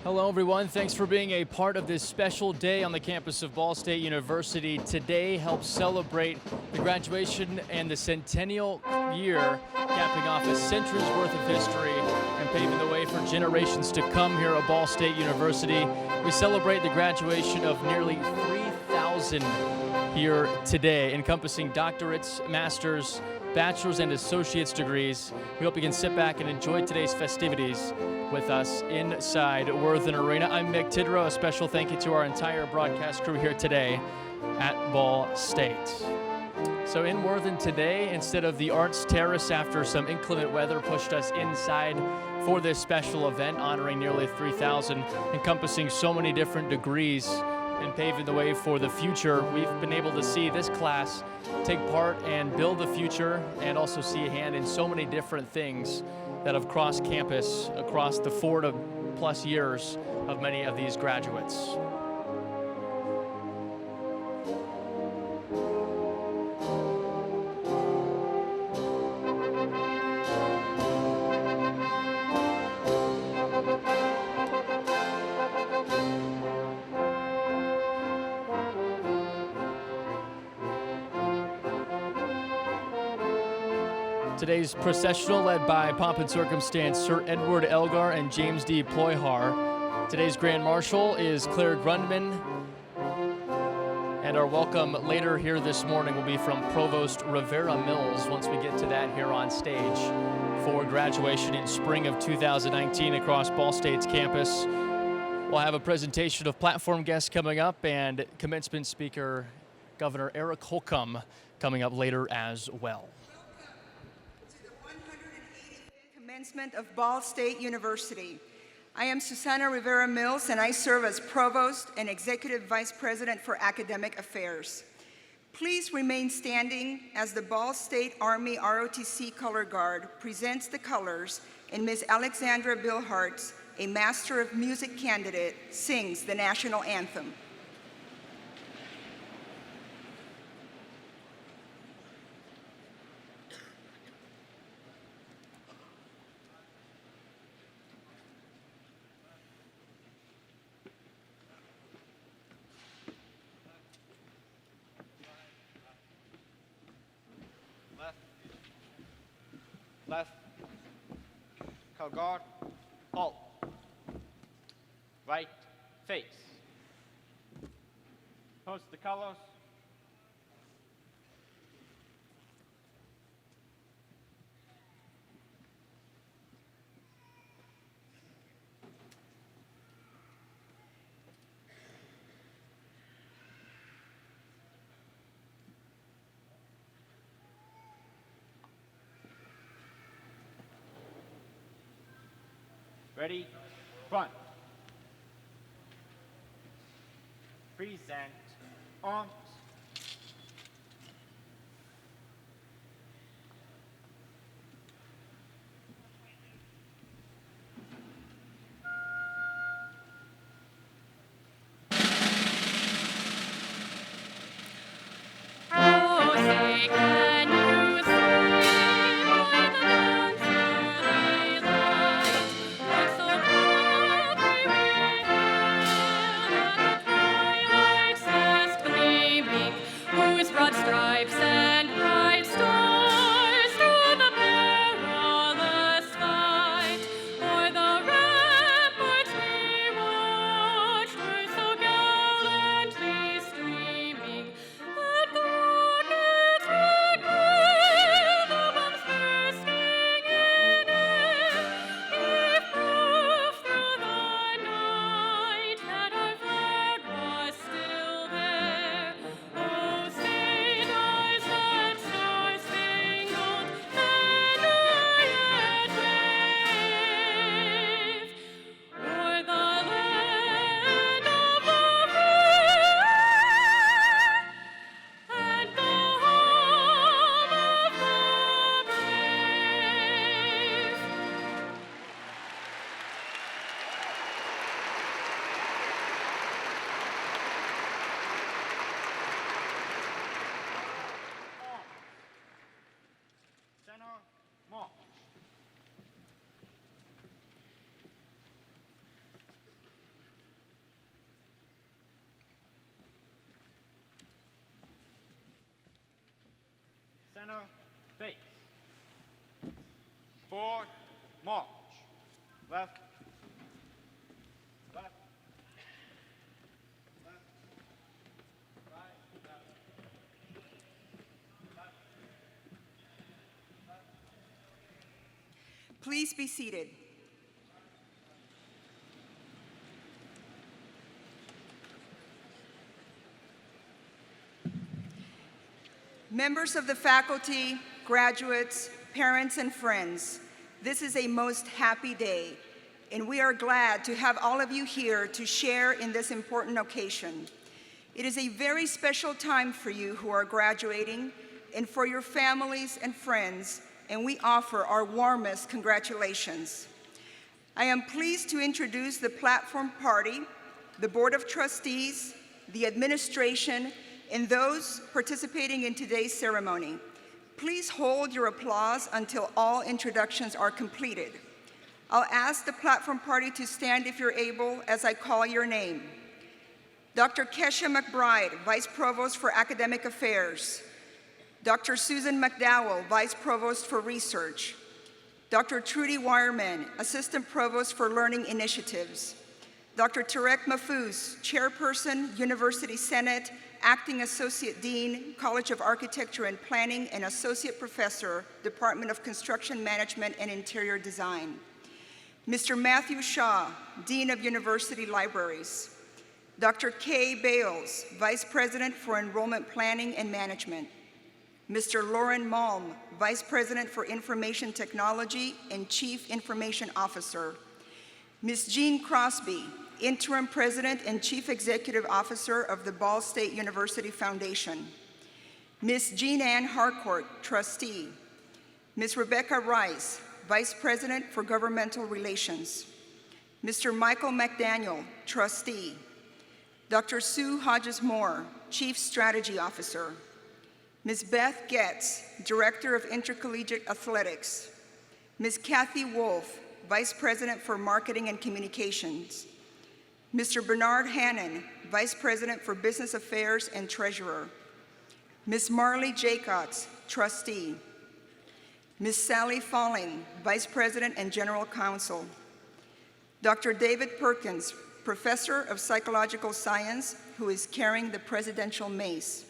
Hello, everyone. Thanks for being a part of this special day on the campus of Ball State University. Today helps celebrate the graduation and the centennial year, capping off a century's worth of history and paving the way for generations to come here at Ball State University. We celebrate the graduation of nearly 3,000 here today, encompassing doctorates, masters, bachelor's and associate's degrees. We hope you can sit back and enjoy today's festivities with us inside Worthen Arena. I'm Mick Tidrow. A special thank you to our entire broadcast crew here today at Ball State. So in Worthen today, instead of the Arts Terrace after some inclement weather pushed us inside for this special event honoring nearly 3,000, encompassing so many different degrees and paving the way for the future, we've been able to see this class take part and build the future and also see a hand in so many different things that have crossed campus across the 4+ years of many of these graduates. Today's processional led by Pomp and Circumstance Sir Edward Elgar and James D. Ployhar. Today's Grand Marshal is Claire Grundman. And our welcome later here this morning will be from Provost Rivera Mills once we get to that here on stage for graduation in spring of 2019 across Ball State's campus. We'll have a presentation of platform guests coming up and commencement speaker Governor Eric Holcomb coming up later as well. Commencement of Ball State University. I am Susana Rivera Mills, and I serve as Provost and Executive Vice President for Academic Affairs. Please remain standing as the Ball State Army ROTC Color Guard presents the colors and Ms. Alexandra Bilhartz, a Master of Music candidate, sings the national anthem. Left, color guard, halt, right, face, post the colors, ready, front. Present, arms. Leave center, face. Forward, march. Left, left, left, right, left, left, left. Please be seated. Members of the faculty, graduates, parents, and friends, this is a most happy day, and we are glad to have all of you here to share in this important occasion. It is a very special time for you who are graduating and for your families and friends, and we offer our warmest congratulations. I am pleased to introduce the platform party, the Board of Trustees, the administration, and those participating in today's ceremony. Please hold your applause until all introductions are completed. I'll ask the platform party to stand if you're able as I call your name. Dr. Kesha McBride, Vice Provost for Academic Affairs. Dr. Susan McDowell, Vice Provost for Research. Dr. Trudy Wireman, Assistant Provost for Learning Initiatives. Dr. Tarek Mahfouz, Chairperson, University Senate, Acting Associate Dean, College of Architecture and Planning, and Associate Professor, Department of Construction Management and Interior Design. Mr. Matthew Shaw, Dean of University Libraries. Dr. Kay Bales, Vice President for Enrollment Planning and Management. Mr. Lauren Malm, Vice President for Information Technology and Chief Information Officer. Ms. Jean Crosby, Interim President and Chief Executive Officer of the Ball State University Foundation. Ms. Jean Ann Harcourt, Trustee. Ms. Rebecca Rice, Vice President for Governmental Relations. Mr. Michael McDaniel, Trustee. Dr. Sue Hodges-Moore, Chief Strategy Officer. Ms. Beth Getz, Director of Intercollegiate Athletics. Ms. Kathy Wolf, Vice President for Marketing and Communications. Mr. Bernard Hannon, Vice President for Business Affairs and Treasurer. Ms. Marley Jacotz, Trustee. Ms. Sally Falling, Vice President and General Counsel. Dr. David Perkins, Professor of Psychological Science, who is carrying the presidential mace.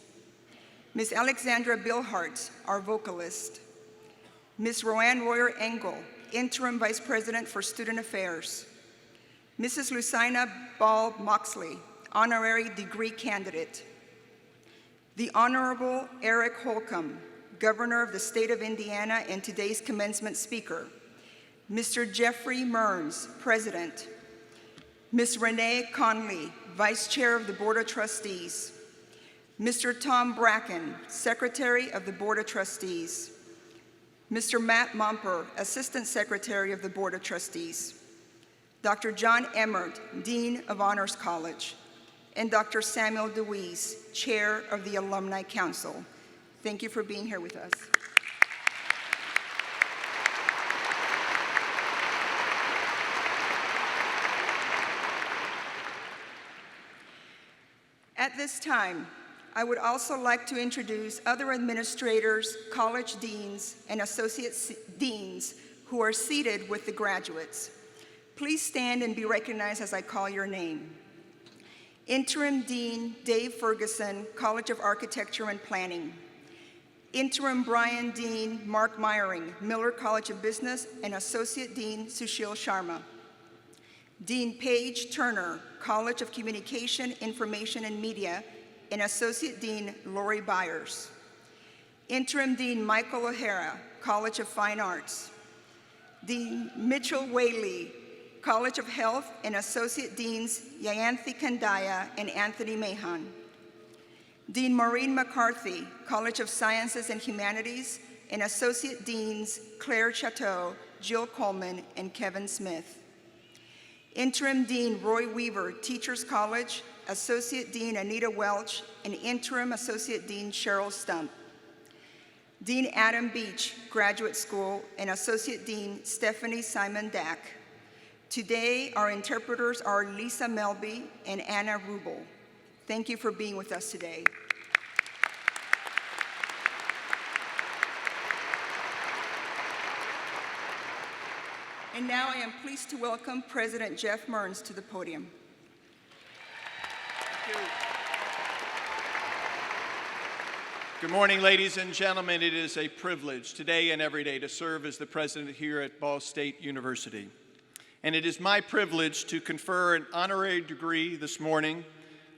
Ms. Alexandra Bilhart, our vocalist. Ms. Roanne Royer Engel, Interim Vice President for Student Affairs. Mrs. Lucina Ball Moxley, Honorary Degree Candidate. The Honorable Eric Holcomb, Governor of the State of Indiana and today's commencement speaker. Mr. Jeffrey Mearns, President. Ms. Renee Conley, Vice Chair of the Board of Trustees. Mr. Tom Bracken, Secretary of the Board of Trustees. Mr. Matt Momper, Assistant Secretary of the Board of Trustees. Dr. John Emmert, Dean of Honors College, and Dr. Samuel DeWeese, Chair of the Alumni Council. Thank you for being here with us. At this time, I would also like to introduce other administrators, college deans, and associate deans who are seated with the graduates. Please stand and be recognized as I call your name. Interim Dean Dave Ferguson, College of Architecture and Planning. Interim Brian Dean Mark Meyering, Miller College of Business, and Associate Dean Sushil Sharma. Dean Paige Turner, College of Communication, Information, and Media, and Associate Dean Lori Byers. Interim Dean Michael O'Hara, College of Fine Arts. Dean Mitchell Whaley, College of Health, and Associate Deans Yayanthi Kandaya and Anthony Mahan. Dean Maureen McCarthy, College of Sciences and Humanities, and Associate Deans Claire Chateau, Jill Coleman, and Kevin Smith. Interim Dean Roy Weaver, Teachers College, Associate Dean Anita Welch, and Interim Associate Dean Cheryl Stump. Dean Adam Beach, Graduate School, and Associate Dean Stephanie Simon Dack. Today, our interpreters are Lisa Melby and Anna Rubel. Thank you for being with us today. And now I am pleased to welcome President Jeff Mearns to the podium. Thank you. Good morning, ladies and gentlemen. It is a privilege today and every day to serve as the president here at Ball State University. And it is my privilege to confer an honorary degree this morning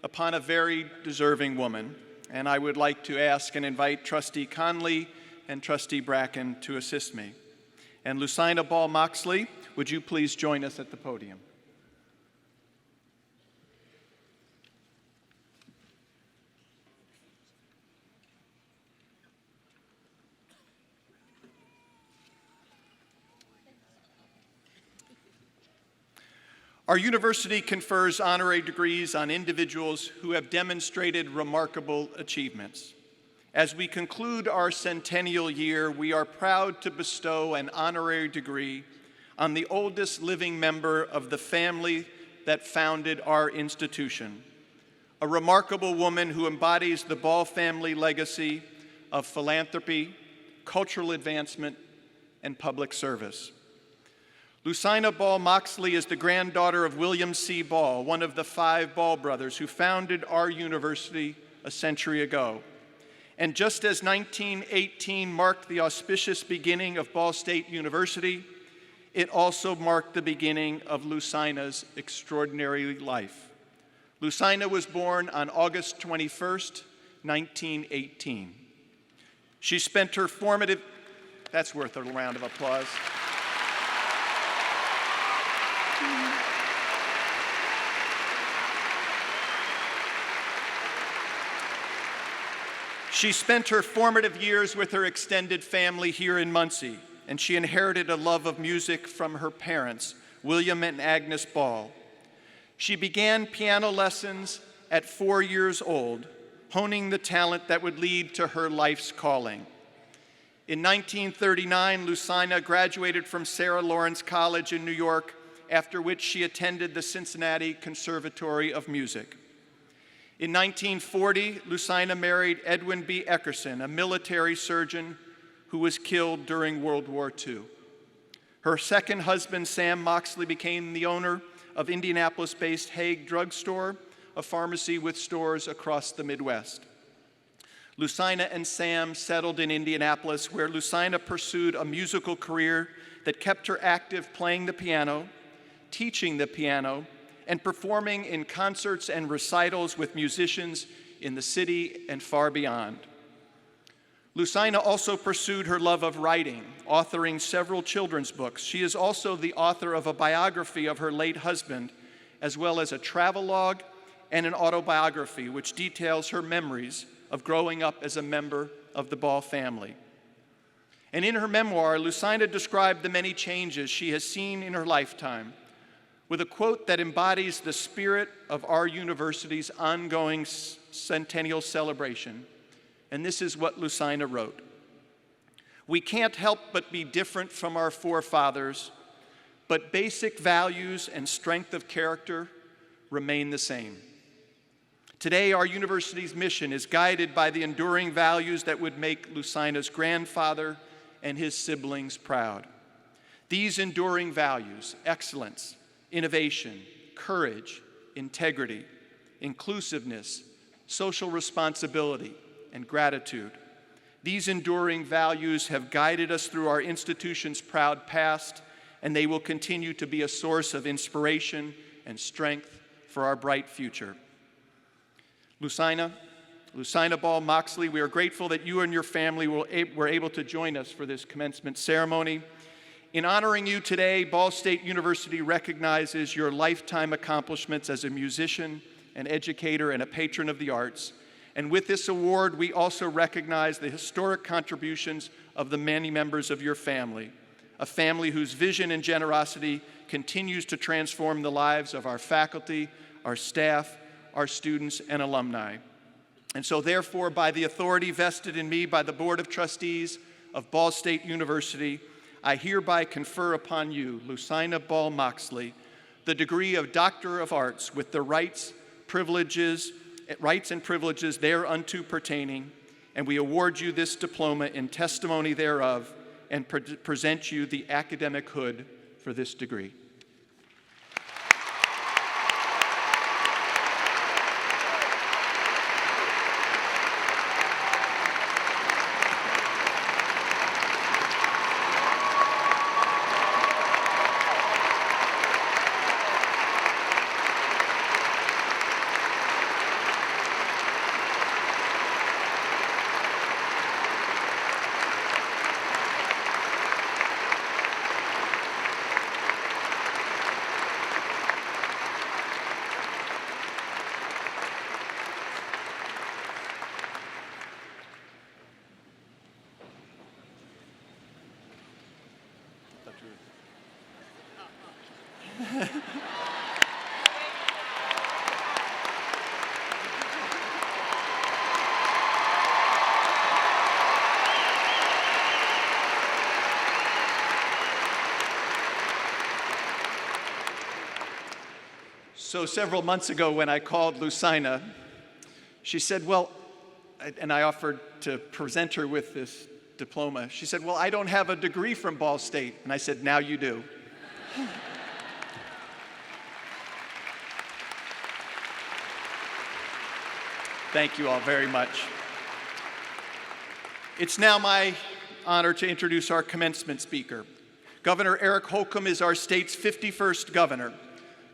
upon a very deserving woman. And I would like to ask and invite Trustee Conley and Trustee Bracken to assist me. And Lucina Ball Moxley, would you please join us at the podium? Our university confers honorary degrees on individuals who have demonstrated remarkable achievements. As we conclude our centennial year, we are proud to bestow an honorary degree on the oldest living member of the family that founded our institution, a remarkable woman who embodies the Ball family legacy of philanthropy, cultural advancement, and public service. Lucina Ball Moxley is the granddaughter of William C. Ball, one of the 5 Ball brothers who founded our university a century ago. And just as 1918 marked the auspicious beginning of Ball State University, it also marked the beginning of Lucina's extraordinary life. Lucina was born on August 21st, 1918. She spent her formative, that's worth a round of applause. She spent her formative years with her extended family here in Muncie, and she inherited a love of music from her parents, William and Agnes Ball. She began piano lessons at 4 years old, honing the talent that would lead to her life's calling. In 1939, Lucina graduated from Sarah Lawrence College in New York, after which she attended the Cincinnati Conservatory of Music. In 1940, Lucina married Edwin B. Eckerson, a military surgeon who was killed during World War II. Her second husband, Sam Moxley, became the owner of Indianapolis-based Haig Drug Store, a pharmacy with stores across the Midwest. Lucina and Sam settled in Indianapolis, where Lucina pursued a musical career that kept her active playing the piano, teaching the piano, and performing in concerts and recitals with musicians in the city and far beyond. Lucina also pursued her love of writing, authoring several children's books. She is also the author of a biography of her late husband, as well as a travelogue and an autobiography, which details her memories of growing up as a member of the Ball family. And in her memoir, Lucina described the many changes she has seen in her lifetime, with a quote that embodies the spirit of our university's ongoing centennial celebration. And this is what Lucina wrote: "We can't help but be different from our forefathers, but basic values and strength of character remain the same. Today, our university's mission is guided by the enduring values that would make Lucina's grandfather and his siblings proud. These enduring values, excellence, innovation, courage, integrity, inclusiveness, social responsibility, and gratitude. These enduring values have guided us through our institution's proud past, and they will continue to be a source of inspiration and strength for our bright future." Lucina Ball Moxley, we are grateful that you and your family were able to join us for this commencement ceremony. In honoring you today, Ball State University recognizes your lifetime accomplishments as a musician, an educator, and a patron of the arts. And with this award, we also recognize the historic contributions of the many members of your family, a family whose vision and generosity continues to transform the lives of our faculty, our staff, our students, and alumni. And so therefore, by the authority vested in me by the Board of Trustees of Ball State University, I hereby confer upon you, Lucina Ball Moxley, the degree of Doctor of Arts with the rights and privileges thereunto pertaining, and we award you this diploma in testimony thereof and present you the academic hood for this degree. So several months ago when I called Lucina, she said, well, and I offered to present her with this diploma. She said, well, I don't have a degree from Ball State. And I said, now you do. Thank you all very much. It's now my honor to introduce our commencement speaker. Governor Eric Holcomb is our state's 51st governor.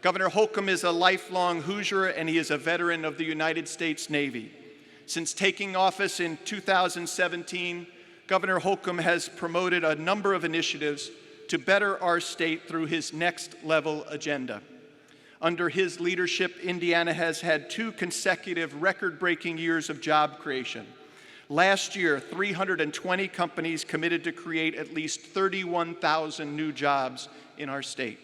Governor Holcomb is a lifelong Hoosier, and he is a veteran of the United States Navy. Since taking office in 2017, Governor Holcomb has promoted a number of initiatives to better our state through his next level agenda. Under his leadership, Indiana has had 2 consecutive record-breaking years of job creation. Last year, 320 companies committed to create at least 31,000 new jobs in our state.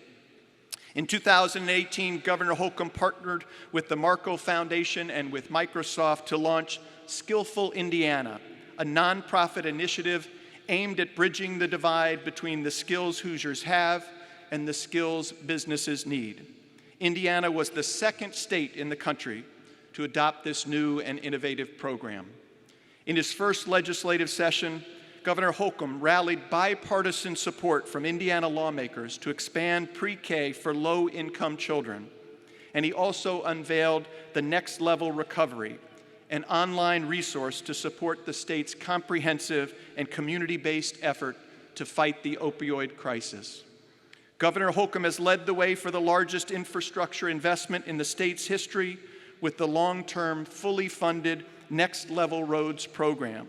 In 2018, Governor Holcomb partnered with the Marco Foundation and with Microsoft to launch Skillful Indiana, a nonprofit initiative aimed at bridging the divide between the skills Hoosiers have and the skills businesses need. Indiana was the 2nd state in the country to adopt this new and innovative program. In his first legislative session, Governor Holcomb rallied bipartisan support from Indiana lawmakers to expand pre-K for low-income children. And he also unveiled the Next Level Recovery, an online resource to support the state's comprehensive and community-based effort to fight the opioid crisis. Governor Holcomb has led the way for the largest infrastructure investment in the state's history with the long-term, fully funded Next Level Roads program.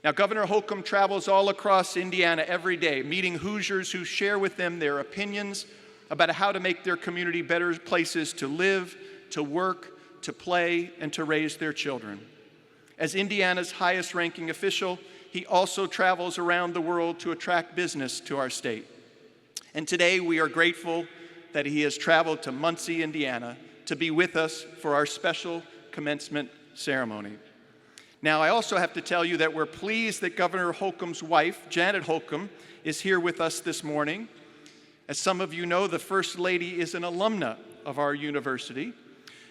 Now, Governor Holcomb travels all across Indiana every day, meeting Hoosiers who share with them their opinions about how to make their community better places to live, to work, to play, and to raise their children. As Indiana's highest-ranking official, he also travels around the world to attract business to our state. And today, we are grateful that he has traveled to Muncie, Indiana, to be with us for our special commencement ceremony. Now, I also have to tell you that we're pleased that Governor Holcomb's wife, Janet Holcomb, is here with us this morning. As some of you know, the First Lady is an alumna of our university.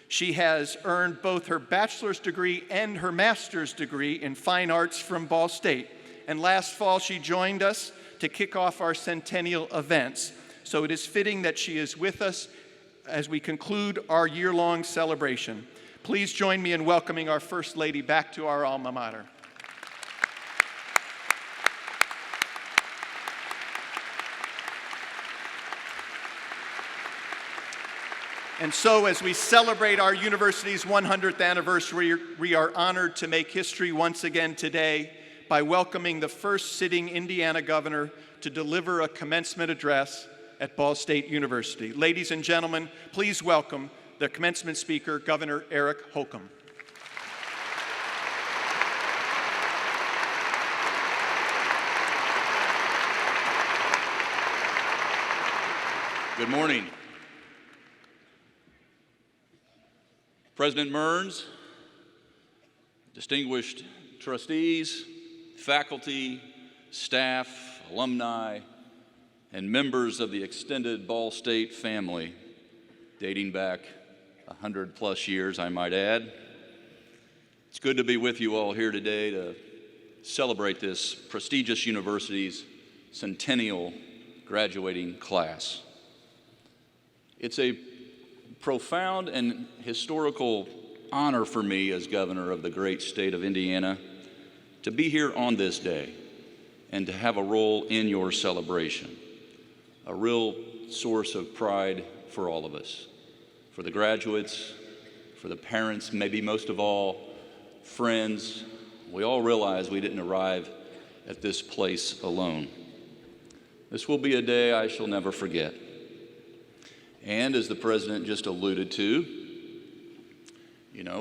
She has earned both her bachelor's degree and her master's degree in fine arts from Ball State. And last fall, she joined us to kick off our centennial events. So it is fitting that she is with us as we conclude our year-long celebration. Please join me in welcoming our First Lady back to our alma mater. And so, as we celebrate our university's 100th anniversary, we are honored to make history once again today by welcoming the first sitting Indiana governor to deliver a commencement address at Ball State University. Ladies and gentlemen, please welcome the commencement speaker, Governor Eric Holcomb. Good morning. President Mearns, distinguished trustees, faculty, staff, alumni, and members of the extended Ball State family, dating back 100+ years, I might add. It's good to be with you all here today to celebrate this prestigious university's centennial graduating class. It's a profound and historical honor for me as governor of the great state of Indiana to be here on this day and to have a role in your celebration, a real source of pride for all of us, for the graduates, for the parents, maybe most of all, friends. We all realize we didn't arrive at this place alone. This will be a day I shall never forget. And as the president just alluded to,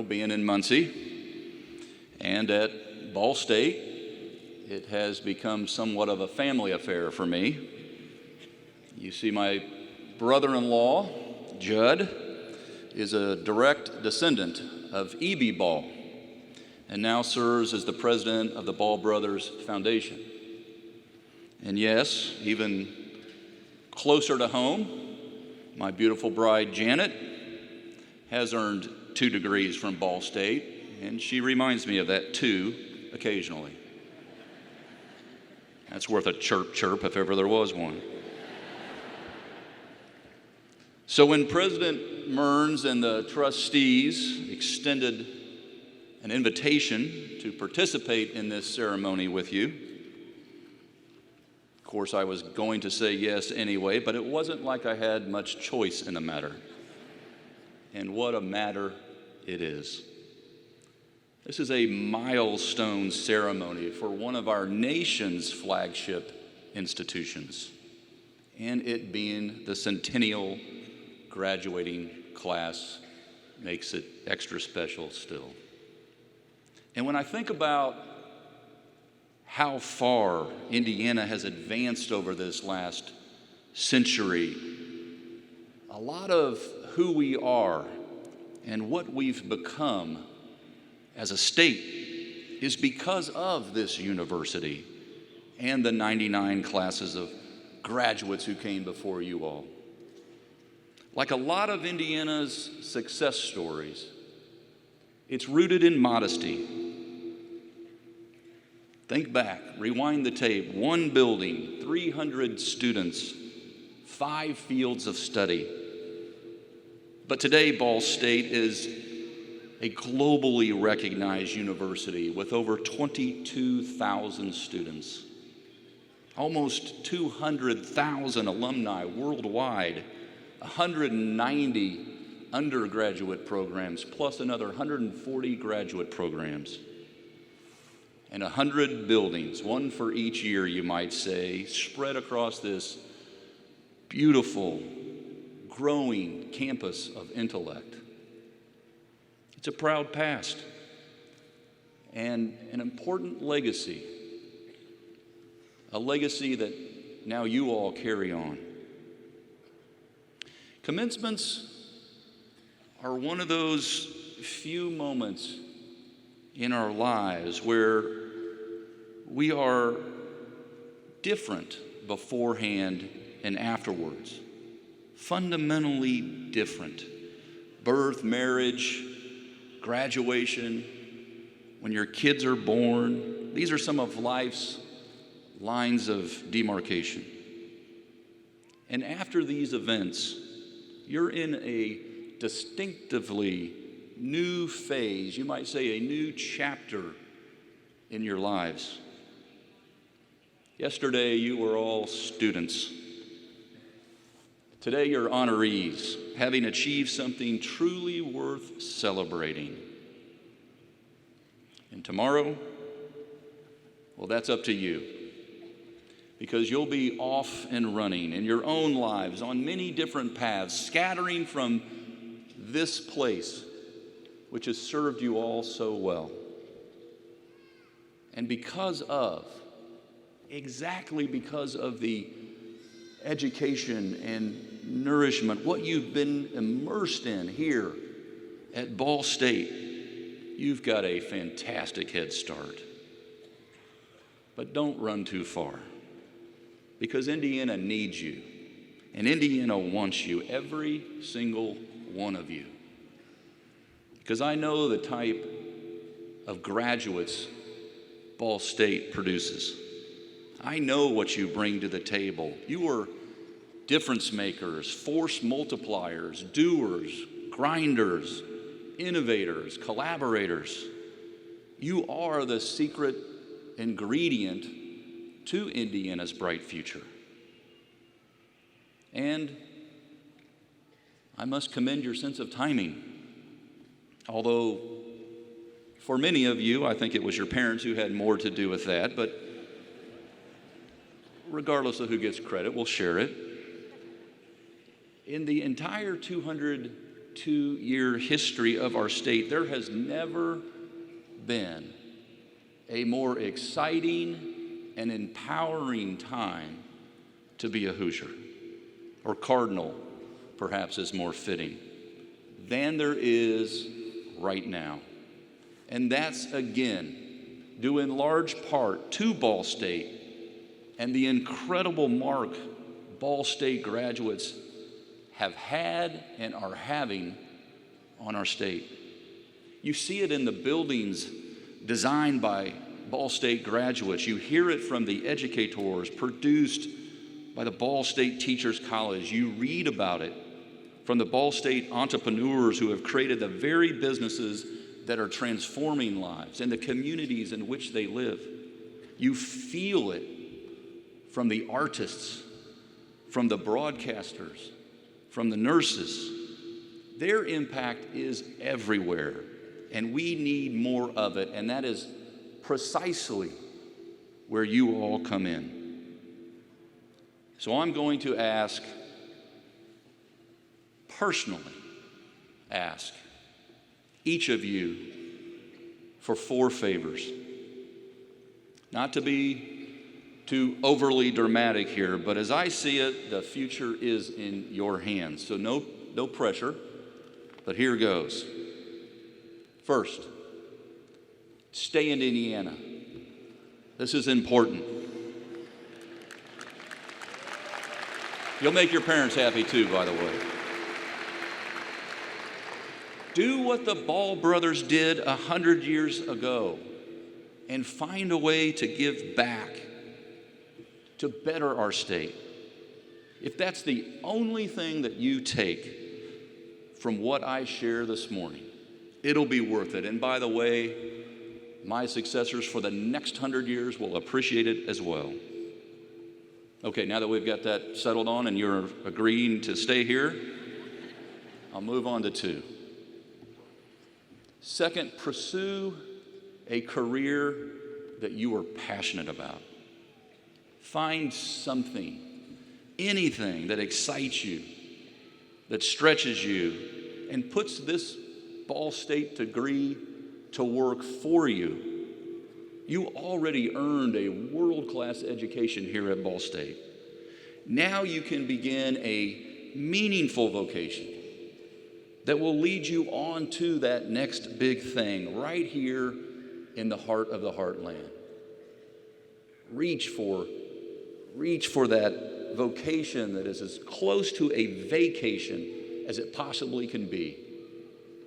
being in Muncie and at Ball State, it has become somewhat of a family affair for me. You see, my brother-in-law, Judd, is a direct descendant of E.B. Ball and now serves as the president of the Ball Brothers Foundation. And yes, even closer to home, my beautiful bride, Janet, has earned 2 degrees from Ball State, and she reminds me of that too occasionally. That's worth a chirp chirp if ever there was one. So when President Mearns and the trustees extended an invitation to participate in this ceremony with you, of course, I was going to say yes anyway, but it wasn't like I had much choice in the matter. And what a matter it is. This is a milestone ceremony for one of our nation's flagship institutions, and it being the centennial graduating class makes it extra special still. And when I think about how far Indiana has advanced over this last century, a lot of who we are and what we've become as a state is because of this university and the 99 classes of graduates who came before you all. Like a lot of Indiana's success stories, it's rooted in modesty. Think back, rewind the tape. 1 building, 300 students, 5 fields of study. But today, Ball State is a globally recognized university with over 22,000 students, almost 200,000 alumni worldwide, 190 undergraduate programs, plus another 140 graduate programs. And 100 buildings, 1 for each year, you might say, spread across this beautiful, growing campus of intellect. It's a proud past and an important legacy, a legacy that now you all carry on. Commencements are one of those few moments in our lives where we are different beforehand and afterwards, fundamentally different. Birth, marriage, graduation, when your kids are born, these are some of life's lines of demarcation. And after these events, you're in a distinctively new phase, you might say a new chapter in your lives. Yesterday, you were all students. Today, you're honorees, having achieved something truly worth celebrating. And tomorrow, well, that's up to you, because you'll be off and running in your own lives on many different paths, scattering from this place, which has served you all so well. And exactly because of the education and nourishment, what you've been immersed in here at Ball State, you've got a fantastic head start. But don't run too far, because Indiana needs you, and Indiana wants you, every single one of you. Because I know the type of graduates Ball State produces. I know what you bring to the table. You are difference makers, force multipliers, doers, grinders, innovators, collaborators. You are the secret ingredient to Indiana's bright future. And I must commend your sense of timing. Although for many of you, I think it was your parents who had more to do with that, but regardless of who gets credit, we'll share it. In the entire 202-year history of our state, there has never been a more exciting and empowering time to be a Hoosier, or Cardinal, perhaps is more fitting, than there is right now. And that's, again, due in large part to Ball State and the incredible mark Ball State graduates have had and are having on our state. You see it in the buildings designed by Ball State graduates. You hear it from the educators produced by the Ball State Teachers College. You read about it from the Ball State entrepreneurs who have created the very businesses that are transforming lives and the communities in which they live. You feel it from the artists, from the broadcasters, from the nurses. Their impact is everywhere, and we need more of it, and that is precisely where you all come in. So I'm going to personally ask each of you for 4 favors. Not to be too overly dramatic here, but as I see it, the future is in your hands. So no pressure, but here goes. First, stay in Indiana. This is important. You'll make your parents happy too, by the way. Do what the Ball brothers did 100 years ago and find a way to give back to better our state. If that's the only thing that you take from what I share this morning, it'll be worth it. And by the way, my successors for the next 100 years will appreciate it as well. Okay, now that we've got that settled on and you're agreeing to stay here, I'll move on to 2. Second, pursue a career that you are passionate about. Find something, anything that excites you, that stretches you, and puts this Ball State degree to work for you. You already earned a world-class education here at Ball State. Now you can begin a meaningful vocation that will lead you on to that next big thing right here in the heart of the heartland. Reach for that vocation that is as close to a vacation as it possibly can be,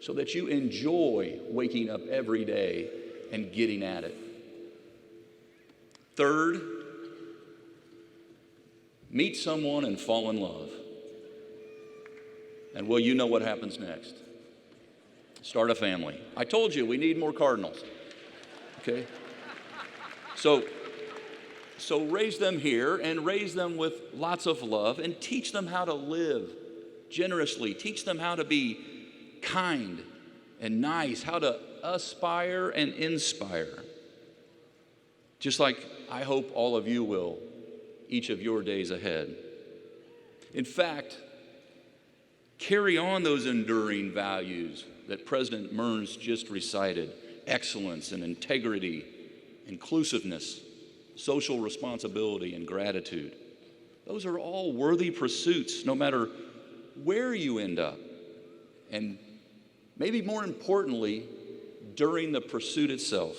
so that you enjoy waking up every day and getting at it. Third, meet someone and fall in love. And well, you know what happens next. Start a family. I told you we need more Cardinals. Okay? So raise them here and raise them with lots of love and teach them how to live generously. Teach them how to be kind and nice, how to aspire and inspire. Just like I hope all of you will each of your days ahead. In fact, carry on those enduring values that President Mearns just recited: excellence and integrity, inclusiveness, social responsibility, and gratitude. Those are all worthy pursuits, no matter where you end up. And maybe more importantly, during the pursuit itself.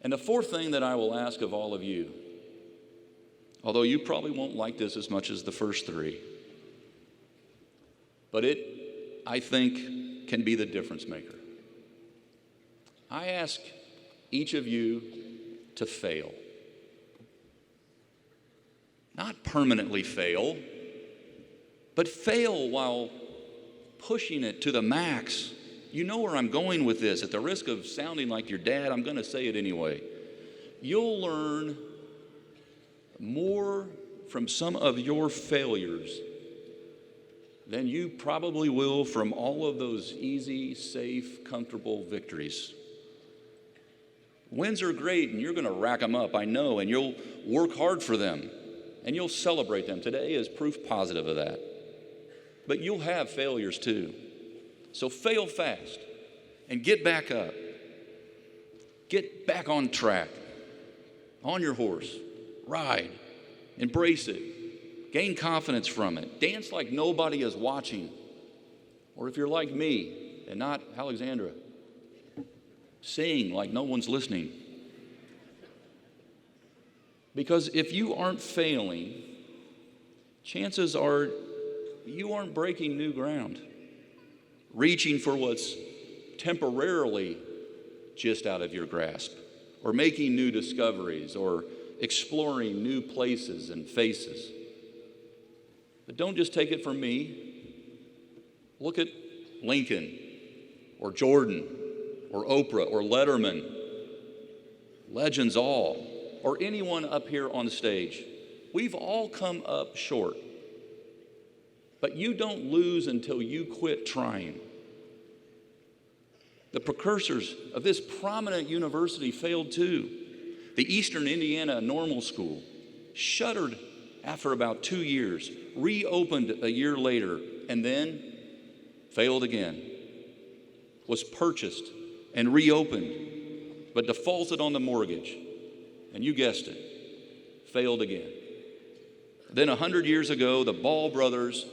And the fourth thing that I will ask of all of you, although you probably won't like this as much as the first 3, but it, I think, can be the difference maker. I ask each of you to fail. Not permanently fail, but fail while pushing it to the max. You know where I'm going with this. At the risk of sounding like your dad, I'm going to say it anyway. You'll learn more from some of your failures than you probably will from all of those easy, safe, comfortable victories. Wins are great, and you're going to rack them up, I know, and you'll work hard for them, and you'll celebrate them. Today is proof positive of that. But you'll have failures too. So fail fast and get back up. Get back on track, on your horse, ride, embrace it, gain confidence from it, dance like nobody is watching. Or if you're like me and not Alexandra, sing like no one's listening. Because if you aren't failing, chances are you aren't breaking new ground, reaching for what's temporarily just out of your grasp, or making new discoveries, or exploring new places and faces. But don't just take it from me. Look at Lincoln, or Jordan, or Oprah, or Letterman, legends all, or anyone up here on stage. We've all come up short. But you don't lose until you quit trying. The precursors of this prominent university failed too. The Eastern Indiana Normal School shuttered after about 2 years, reopened a year later, and then failed again. Was purchased and reopened, but defaulted on the mortgage. And you guessed it, failed again. Then 100 years ago, the Ball brothers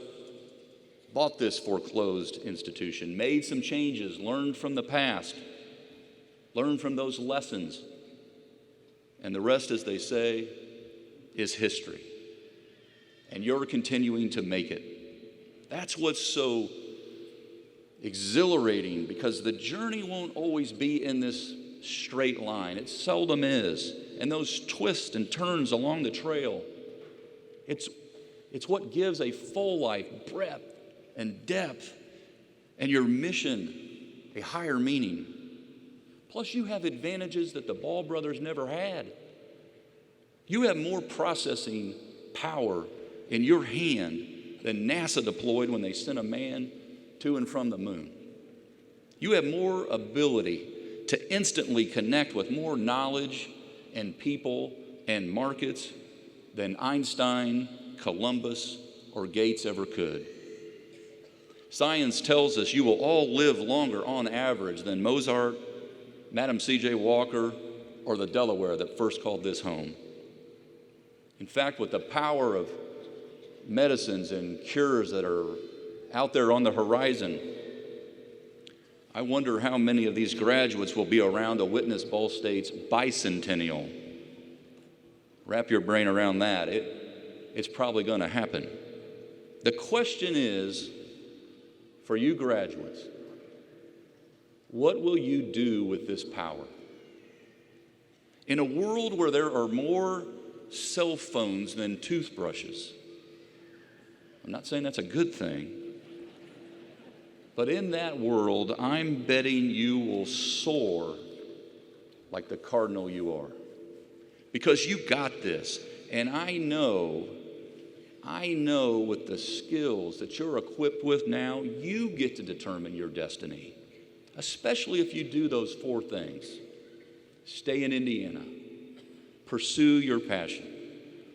bought this foreclosed institution, made some changes, learned from the past, learned from those lessons. And the rest, as they say, is history. And you're continuing to make it. That's what's so exhilarating, because the journey won't always be in this straight line. It seldom is. And those twists and turns along the trail, it's what gives a full life breadth and depth, and your mission a higher meaning. Plus, you have advantages that the Ball brothers never had. You have more processing power in your hand than NASA deployed when they sent a man to and from the moon. You have more ability to instantly connect with more knowledge and people and markets than Einstein, Columbus, or Gates ever could. Science tells us you will all live longer on average than Mozart, Madam C.J. Walker, or the Delaware that first called this home. In fact, with the power of medicines and cures that are out there on the horizon, I wonder how many of these graduates will be around to witness Ball State's bicentennial. Wrap your brain around that. It's probably going to happen. The question is, for you graduates, what will you do with this power? In a world where there are more cell phones than toothbrushes, I'm not saying that's a good thing, but in that world, I'm betting you will soar like the cardinal you are. Because you got this. And I know with the skills that you're equipped with now, you get to determine your destiny. Especially if you do those 4 things. Stay in Indiana. Pursue your passion.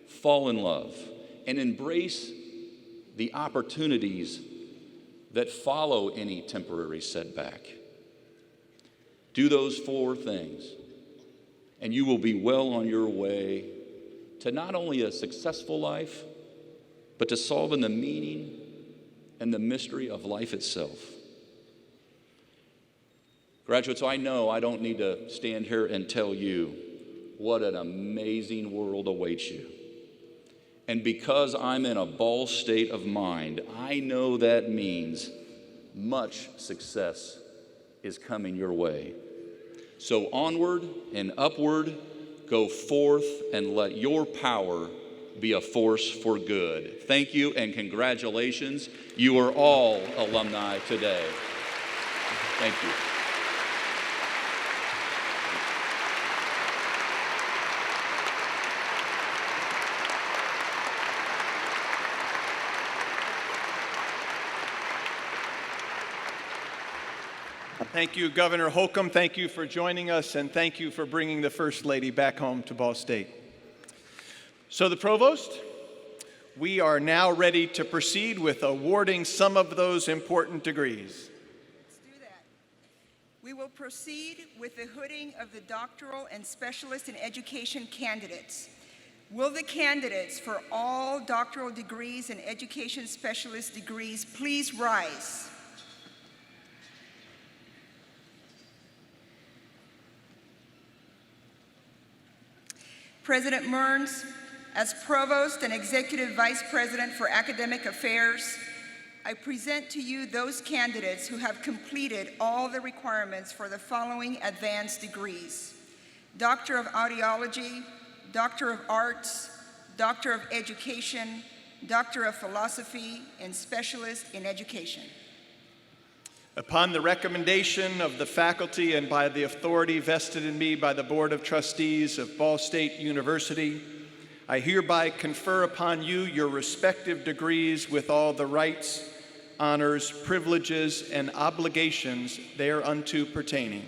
Fall in love. And embrace the opportunities that follow any temporary setback. Do those 4 things, and you will be well on your way to not only a successful life, but to solving the meaning and the mystery of life itself. Graduates, I know I don't need to stand here and tell you what an amazing world awaits you. And because I'm in a Ball state of mind, I know that means much success is coming your way. So onward and upward, go forth and let your power be a force for good. Thank you and congratulations. You are all alumni today. Thank you. Thank you, Governor Holcomb. Thank you for joining us, and thank you for bringing the First Lady back home to Ball State. So the Provost, we are now ready to proceed with awarding some of those important degrees. Let's do that. We will proceed with the hooding of the doctoral and specialist in education candidates. Will the candidates for all doctoral degrees and education specialist degrees please rise? President Mearns, as Provost and Executive Vice President for Academic Affairs, I present to you those candidates who have completed all the requirements for the following advanced degrees: Doctor of Audiology, Doctor of Arts, Doctor of Education, Doctor of Philosophy, and Specialist in Education. Upon the recommendation of the faculty and by the authority vested in me by the Board of Trustees of Ball State University, I hereby confer upon you your respective degrees with all the rights, honors, privileges, and obligations thereunto pertaining.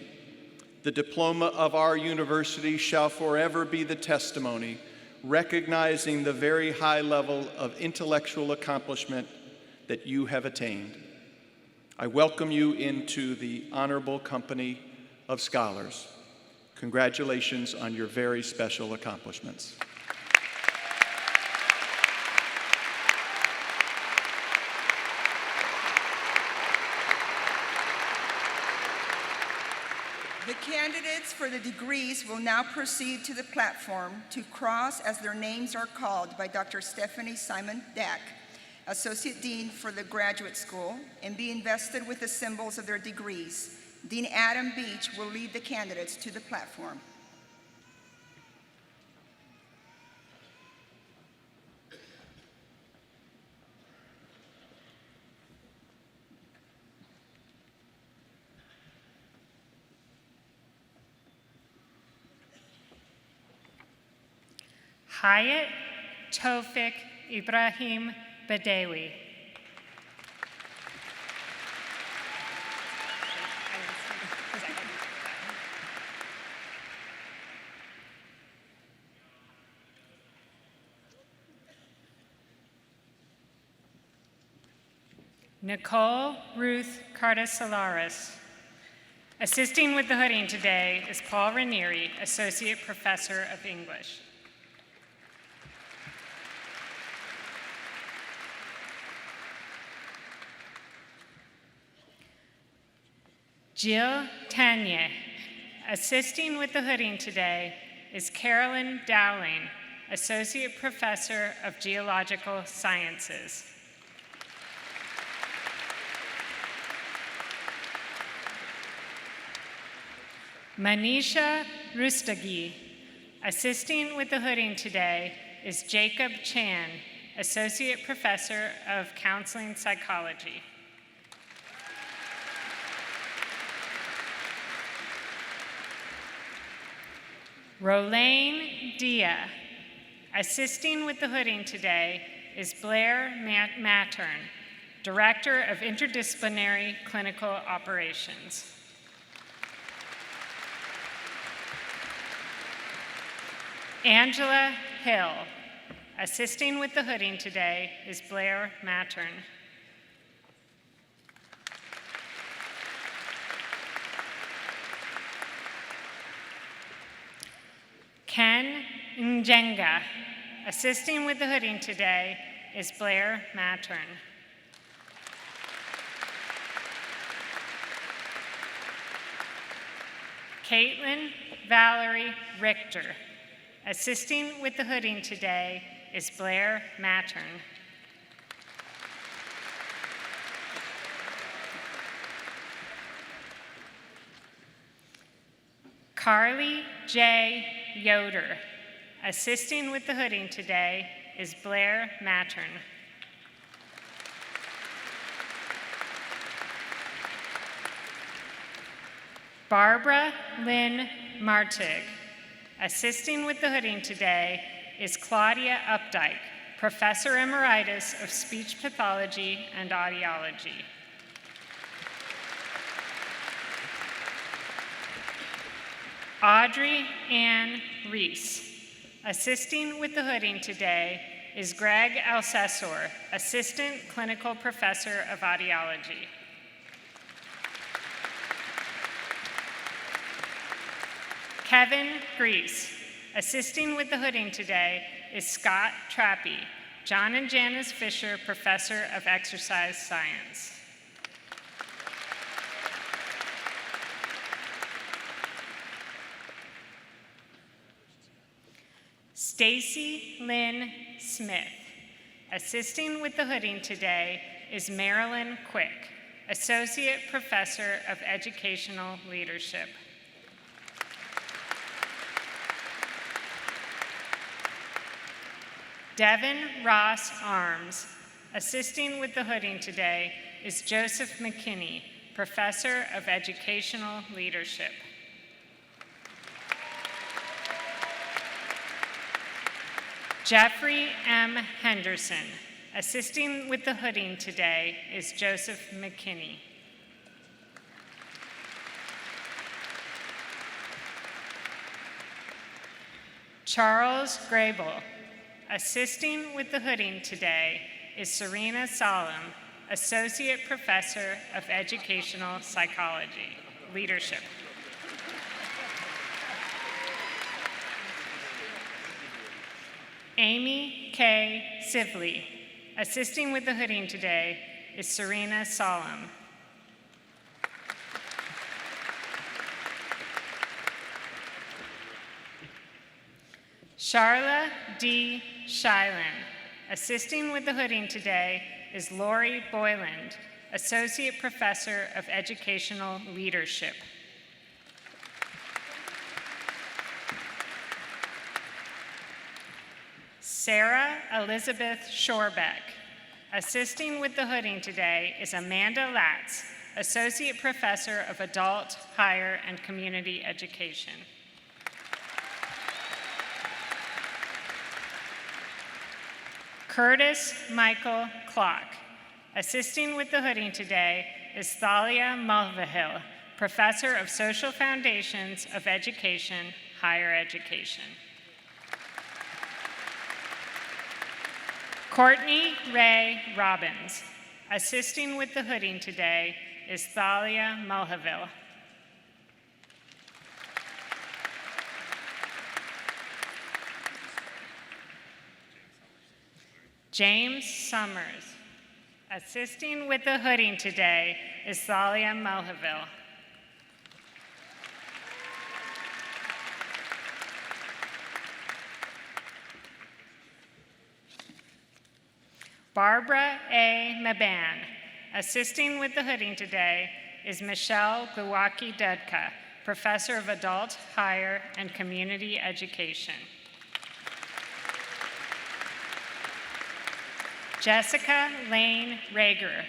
The diploma of our university shall forever be the testimony, recognizing the very high level of intellectual accomplishment that you have attained. I welcome you into the honorable company of scholars. Congratulations on your very special accomplishments. The candidates for the degrees will now proceed to the platform to cross as their names are called by Dr. Stephanie Simon Dack, Associate Dean for the Graduate School, and be invested with the symbols of their degrees. Dean Adam Beach will lead the candidates to the platform. Hayat Tawfiq Ibrahim Badawi. Nicole Ruth Cardasolaris. Assisting with the hooding today is Paul Ranieri, Associate Professor of English. Jill Tanya. Assisting with the hooding today is Carolyn Dowling, Associate Professor of Geological Sciences. Manisha Rustagi. Assisting with the hooding today is Jacob Chan, Associate Professor of Counseling Psychology. Rolane Dia. Assisting with the hooding today is Blair Mattern, Director of Interdisciplinary Clinical Operations. Angela Hill. Assisting with the hooding today is Blair Mattern. Ken Njenga. Assisting with the hooding today is Blair Mattern. Caitlin Valerie Richter. Assisting with the hooding today is Blair Mattern. Carly J. Yoder. Assisting with the hooding today is Blair Mattern. Barbara Lynn Martig. Assisting with the hooding today is Claudia Updike, Professor Emeritus of Speech Pathology and Audiology. Audrey Ann Reese. Assisting with the hooding today is Greg Alcessor, Assistant Clinical Professor of Audiology. Kevin Grease. Assisting with the hooding today is Scott Trappy, John and Janice Fisher Professor of Exercise Science. Stacy Lynn Smith. Assisting with the hooding today is Marilyn Quick, Associate Professor of Educational Leadership. Devin Ross Arms. Assisting with the hooding today is Joseph McKinney, Professor of Educational Leadership. Jeffrey M. Henderson. Assisting with the hooding today is Joseph McKinney. Charles Grable. Assisting with the hooding today is Serena Solom, Associate Professor of Educational Psychology, Leadership. Amy K. Sivley. Assisting with the hooding today is Serena Solom. Charla D. Shyland. Assisting with the hooding today is Lori Boyland, Associate Professor of Educational Leadership. Sarah Elizabeth Shorebeck. Assisting with the hooding today is Amanda Latz, Associate Professor of Adult, Higher, and Community Education. Curtis Michael Clock. Assisting with the hooding today is Thalia Mulvihill, Professor of Social Foundations of Education, Higher Education. Courtney Ray Robbins. Assisting with the hooding today is Thalia Mulvihill. James Summers. Assisting with the hooding today is Thalia Mulvihill. Barbara A. Maban. Assisting with the hooding today is Michelle Gluwacki-Dudka, Professor of Adult, Higher, and Community Education. Jessica Lane Rager.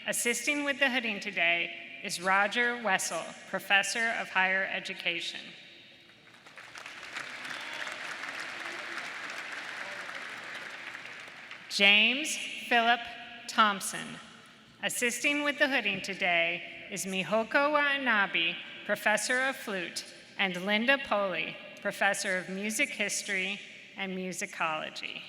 Assisting with the hooding today is Roger Wessel, Professor of Higher Education. James Philip Thompson. Assisting with the hooding today is Mihoko Watanabe, Professor of Flute, and Linda Poley, Professor of Music History and Musicology.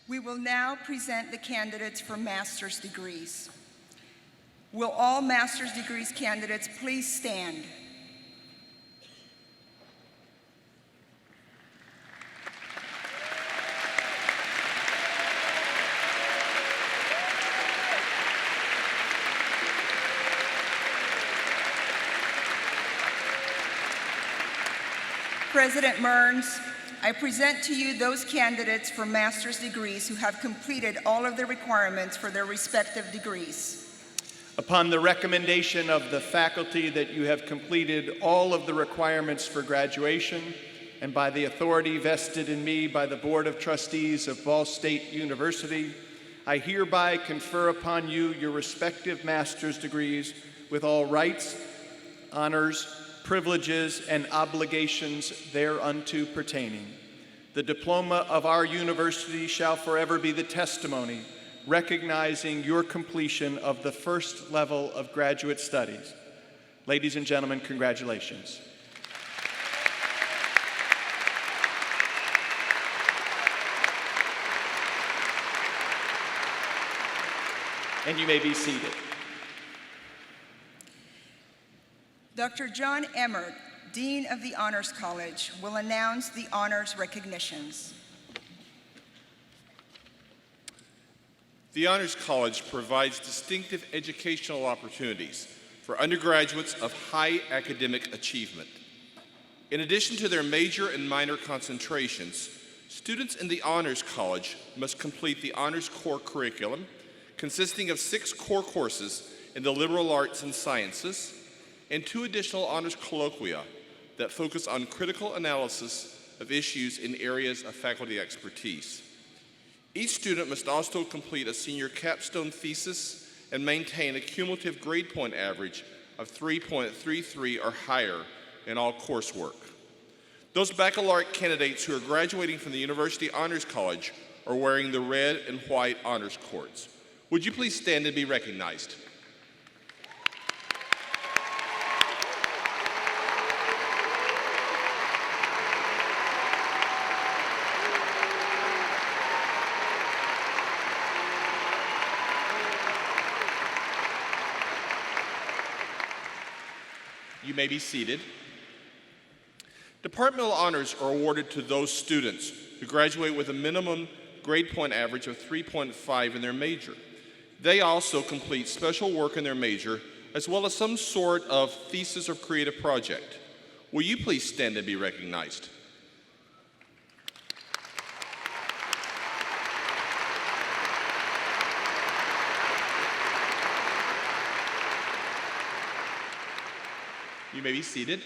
We will now present the candidates for master's degrees. Will all master's degrees candidates please stand? President Mearns, I present to you those candidates for master's degrees who have completed all of the requirements for their respective degrees. Upon the recommendation of the faculty that you have completed all of the requirements for graduation, and by the authority vested in me by the Board of Trustees of Ball State University, I hereby confer upon you your respective master's degrees with all rights, honors, privileges, and obligations thereunto pertaining. The diploma of our university shall forever be the testimony recognizing your completion of the first level of graduate studies. Ladies and gentlemen, congratulations. And you may be seated. Dr. John Emmert, Dean of the Honors College, will announce the honors recognitions. The Honors College provides distinctive educational opportunities for undergraduates of high academic achievement. In addition to their major and minor concentrations, students in the Honors College must complete the Honors Core curriculum, consisting of 6 core courses in the liberal arts and sciences, and 2 additional honors colloquia that focus on critical analysis of issues in areas of faculty expertise. Each student must also complete a senior capstone thesis and maintain a cumulative grade point average of 3.33 or higher in all coursework. Those baccalaureate candidates who are graduating from the University Honors College are wearing the red and white honors cords. Would you please stand and be recognized? You may be seated. Departmental honors are awarded to those students who graduate with a minimum grade point average of 3.5 in their major. They also complete special work in their major, as well as some sort of thesis or creative project. Will you please stand and be recognized? You may be seated.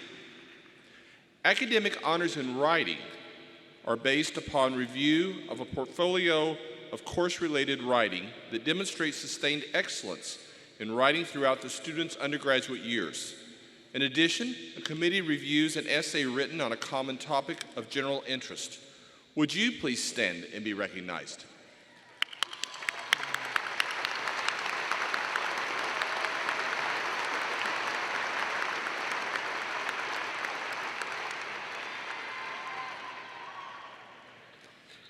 Academic honors in writing are based upon review of a portfolio of course-related writing that demonstrates sustained excellence in writing throughout the student's undergraduate years. In addition, a committee reviews an essay written on a common topic of general interest. Would you please stand and be recognized?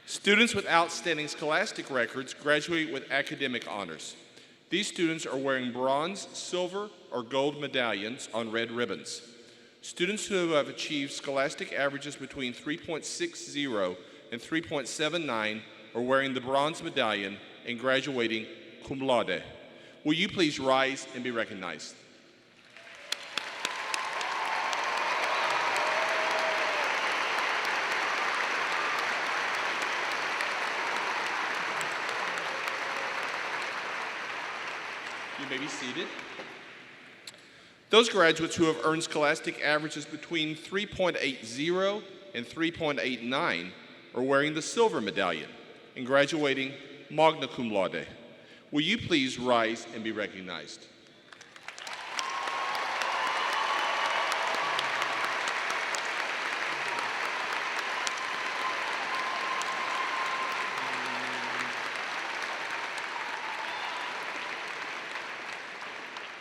Students with outstanding scholastic records graduate with academic honors. These students are wearing bronze, silver, or gold medallions on red ribbons. Students who have achieved scholastic averages between 3.60 and 3.79 are wearing the bronze medallion and graduating cum laude. Will you please rise and be recognized? You may be seated. Those graduates who have earned scholastic averages between 3.80 and 3.89 are wearing the silver medallion and graduating magna cum laude. Will you please rise and be recognized?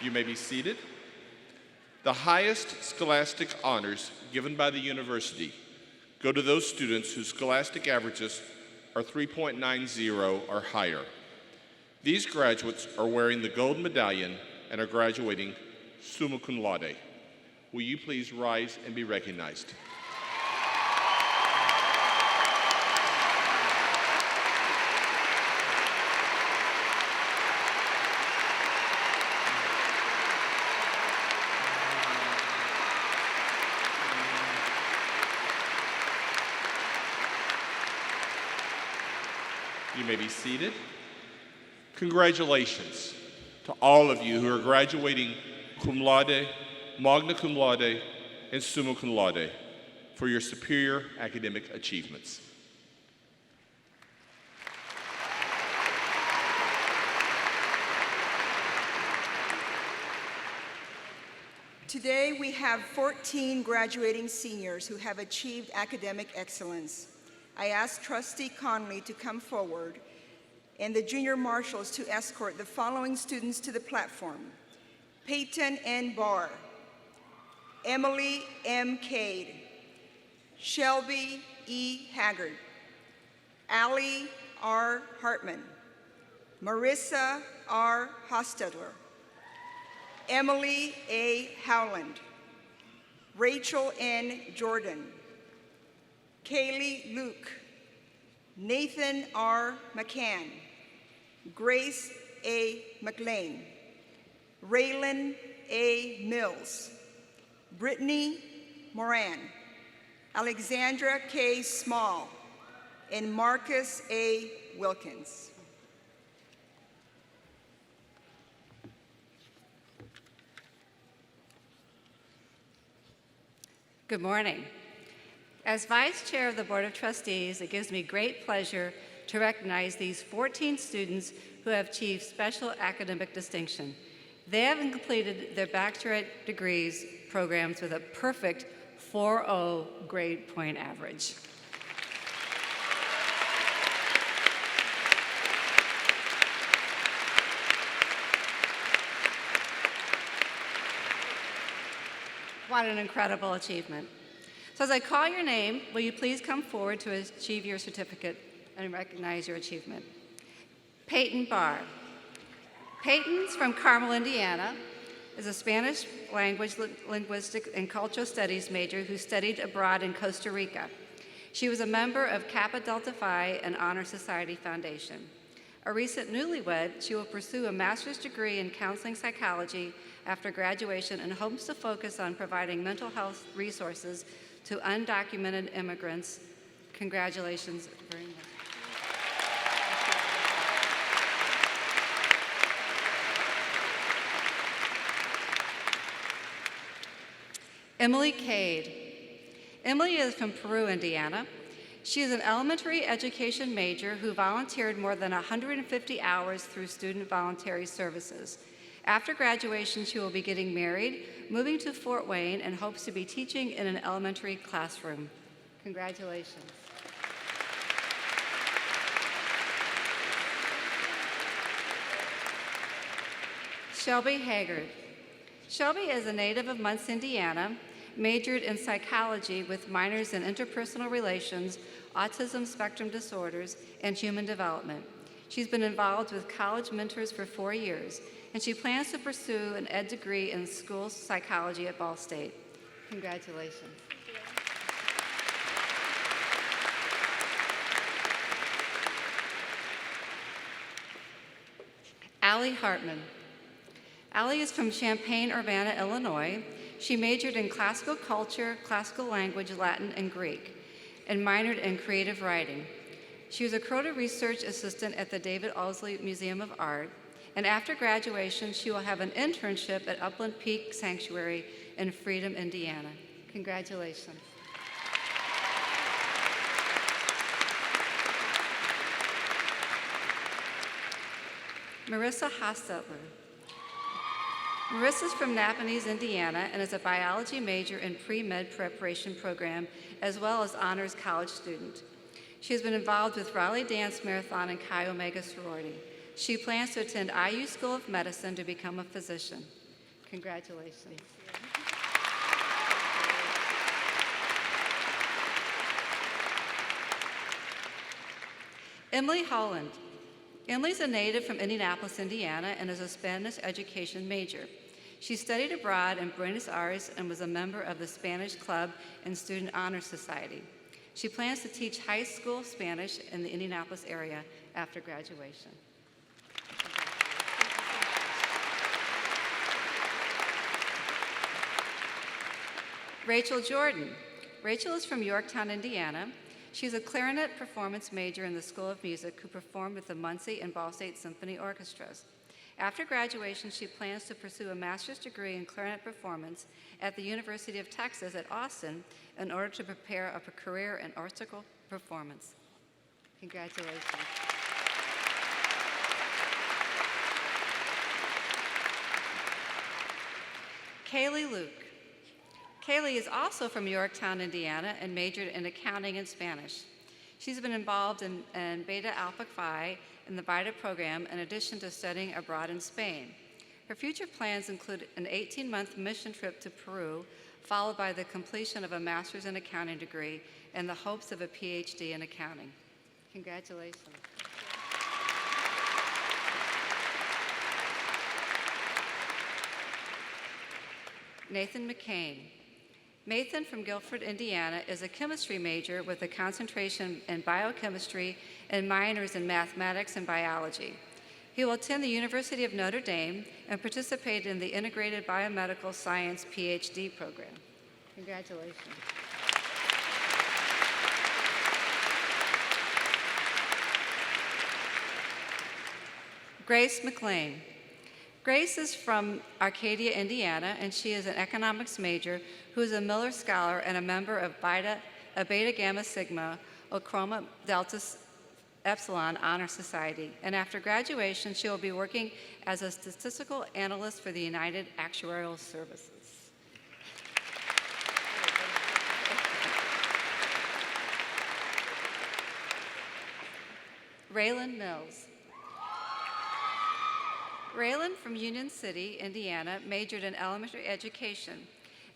You may be seated. The highest scholastic honors given by the university go to those students whose scholastic averages are 3.90 or higher. These graduates are wearing the gold medallion and are graduating summa cum laude. Will you please rise and be recognized? You may be seated. Congratulations to all of you who are graduating cum laude, magna cum laude, and summa cum laude for your superior academic achievements. Today we have 14 graduating seniors who have achieved academic excellence. I ask Trustee Conley to come forward and the junior marshals to escort the following students to the platform: Peyton N. Barr, Emily M. Cade, Shelby E. Haggard, Allie R. Hartman, Marissa R. Hostetler, Emily A. Howland, Rachel N. Jordan, Kaylee Luke, Nathan R. McCann, Grace A. McLean, Raylan A. Mills, Brittany Moran, Alexandra K. Small, and Marcus A. Wilkins. Good morning. As Vice Chair of the Board of Trustees, it gives me great pleasure to recognize these 14 students who have achieved special academic distinction. They have completed their baccalaureate degrees programs with a perfect 4.0 grade point average. What an incredible achievement. So as I call your name, will you please come forward to achieve your certificate and recognize your achievement? Peyton Barr. Peyton's from Carmel, Indiana, is a Spanish language, linguistics, and cultural studies major who studied abroad in Costa Rica. She was a member of Kappa Delta Phi and Honor Society Foundation. A recent newlywed, she will pursue a master's degree in counseling psychology after graduation and hopes to focus on providing mental health resources to undocumented immigrants. Congratulations very much. Emily Cade. Emily is from Peru, Indiana. She is an elementary education major who volunteered more than 150 hours through student voluntary services. After graduation, she will be getting married, moving to Fort Wayne, and hopes to be teaching in an elementary classroom. Congratulations. Shelby Haggard. Shelby is a native of Muncie, Indiana, majored in psychology with minors in interpersonal relations, autism spectrum disorders, and human development. She's been involved with College Mentors for 4 years, and she plans to pursue an ed degree in school psychology at Ball State. Congratulations. Allie Hartman. Allie is from Champaign-Urbana, Illinois. She majored in classical culture, classical language, Latin, and Greek, and minored in creative writing. She was a Croda research assistant at the David Owsley Museum of Art, and after graduation, she will have an internship at Upland Peak Sanctuary in Freedom, Indiana. Congratulations. Marissa Hostetler. Marissa is from Napanese, Indiana, and is a biology major in pre-med preparation program, as well as honors college student. She has been involved with Raleigh Dance Marathon and Chi Omega sorority. She plans to attend IU School of Medicine to become a physician. Congratulations. Emily Holland. Emily's a native from Indianapolis, Indiana, and is a Spanish education major. She studied abroad in Buenos Aires and was a member of the Spanish Club and Student Honor Society. She plans to teach high school Spanish in the Indianapolis area after graduation. Rachel Jordan. Rachel is from Yorktown, Indiana. She's a clarinet performance major in the School of Music who performed with the Muncie and Ball State Symphony Orchestras. After graduation, she plans to pursue a master's degree in clarinet performance at the University of Texas at Austin in order to prepare a career in orchestral performance. Congratulations. Kaylee Luke. Kaylee is also from Yorktown, Indiana, and majored in accounting and Spanish. She's been involved in Beta Alpha Phi in the BIDA program in addition to studying abroad in Spain. Her future plans include an 18-month mission trip to Peru, followed by the completion of a master's in accounting degree and the hopes of a PhD in accounting. Congratulations. Nathan McCain. Nathan from Guilford, Indiana, is a chemistry major with a concentration in biochemistry and minors in mathematics and biology. He will attend the University of Notre Dame and participate in the Integrated Biomedical Science PhD program. Congratulations. Grace McLean. Grace is from Arcadia, Indiana, and she is an economics major who is a Miller Scholar and a member of Beta Gamma Sigma Ochroma Delta Epsilon Honor Society. And after graduation, she will be working as a statistical analyst for the United Actuarial Services. Raylan Mills. Raylan from Union City, Indiana, majored in elementary education.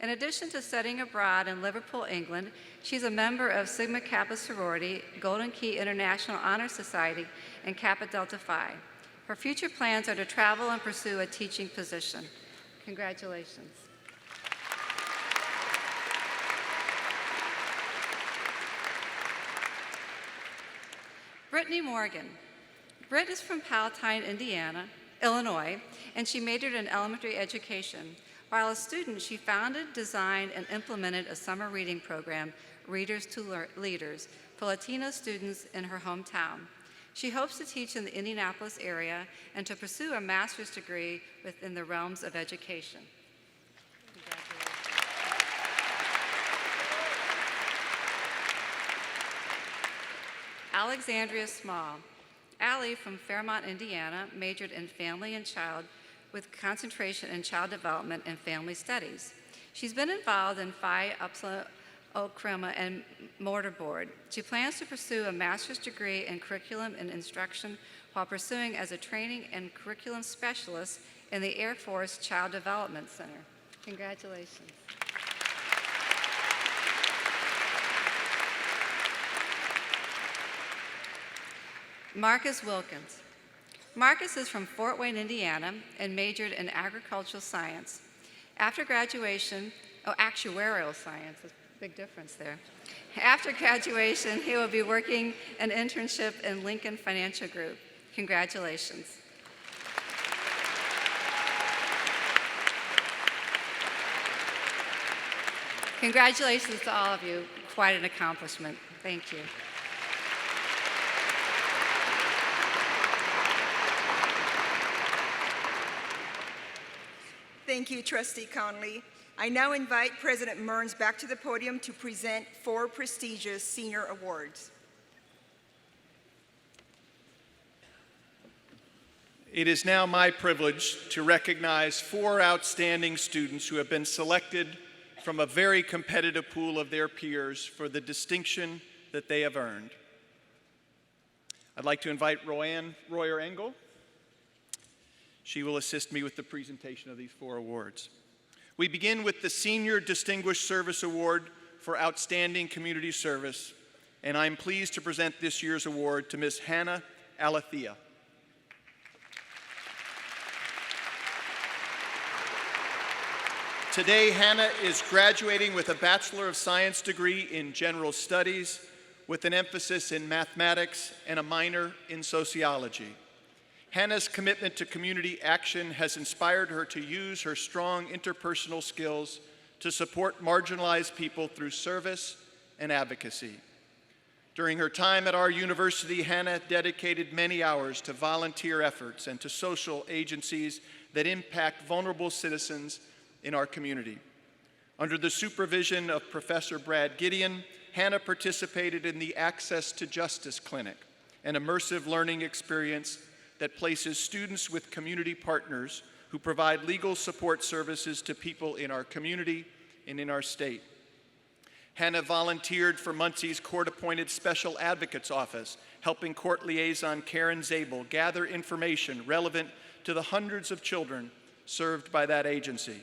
In addition to studying abroad in Liverpool, England, she's a member of Sigma Kappa sorority, Golden Key International Honor Society, and Kappa Delta Phi. Her future plans are to travel and pursue a teaching position. Congratulations. Brittany Morgan. Britt is from Palatine, Illinois, and she majored in elementary education. While a student, she founded, designed, and implemented a summer reading program, Readers to Leaders, for Latino students in her hometown. She hopes to teach in the Indianapolis area and to pursue a master's degree within the realms of education. Alexandria Small. Allie from Fairmont, Indiana, majored in family and child with concentration in child development and family studies. She's been involved in Phi Upsilon Ochroma and Mortarboard. She plans to pursue a master's degree in curriculum and instruction while pursuing as a training and curriculum specialist in the Air Force Child Development Center. Congratulations. Marcus Wilkins. Marcus is from Fort Wayne, Indiana, and majored in agricultural science. After graduation, actuarial science, there's a big difference there. After graduation, he will be working an internship in Lincoln Financial Group. Congratulations. Congratulations to all of you. Quite an accomplishment. Thank you. Thank you, Trustee Conley. I now invite President Mearns back to the podium to present 4 prestigious senior awards. It is now my privilege to recognize 4 outstanding students who have been selected from a very competitive pool of their peers for the distinction that they have earned. I'd like to invite Roanne Royer-Engel. She will assist me with the presentation of these 4 awards. We begin with the Senior Distinguished Service Award for Outstanding Community Service, and I'm pleased to present this year's award to Ms. Hannah Alethea. Today, Hannah is graduating with a Bachelor of Science degree in General Studies with an emphasis in mathematics and a minor in sociology. Hannah's commitment to community action has inspired her to use her strong interpersonal skills to support marginalized people through service and advocacy. During her time at our university, Hannah dedicated many hours to volunteer efforts and to social agencies that impact vulnerable citizens in our community. Under the supervision of Professor Brad Gideon, Hannah participated in the Access to Justice Clinic, an immersive learning experience that places students with community partners who provide legal support services to people in our community and in our state. Hannah volunteered for Muncie's court-appointed Special Advocate's Office, helping court liaison Karen Zabel gather information relevant to the hundreds of children served by that agency.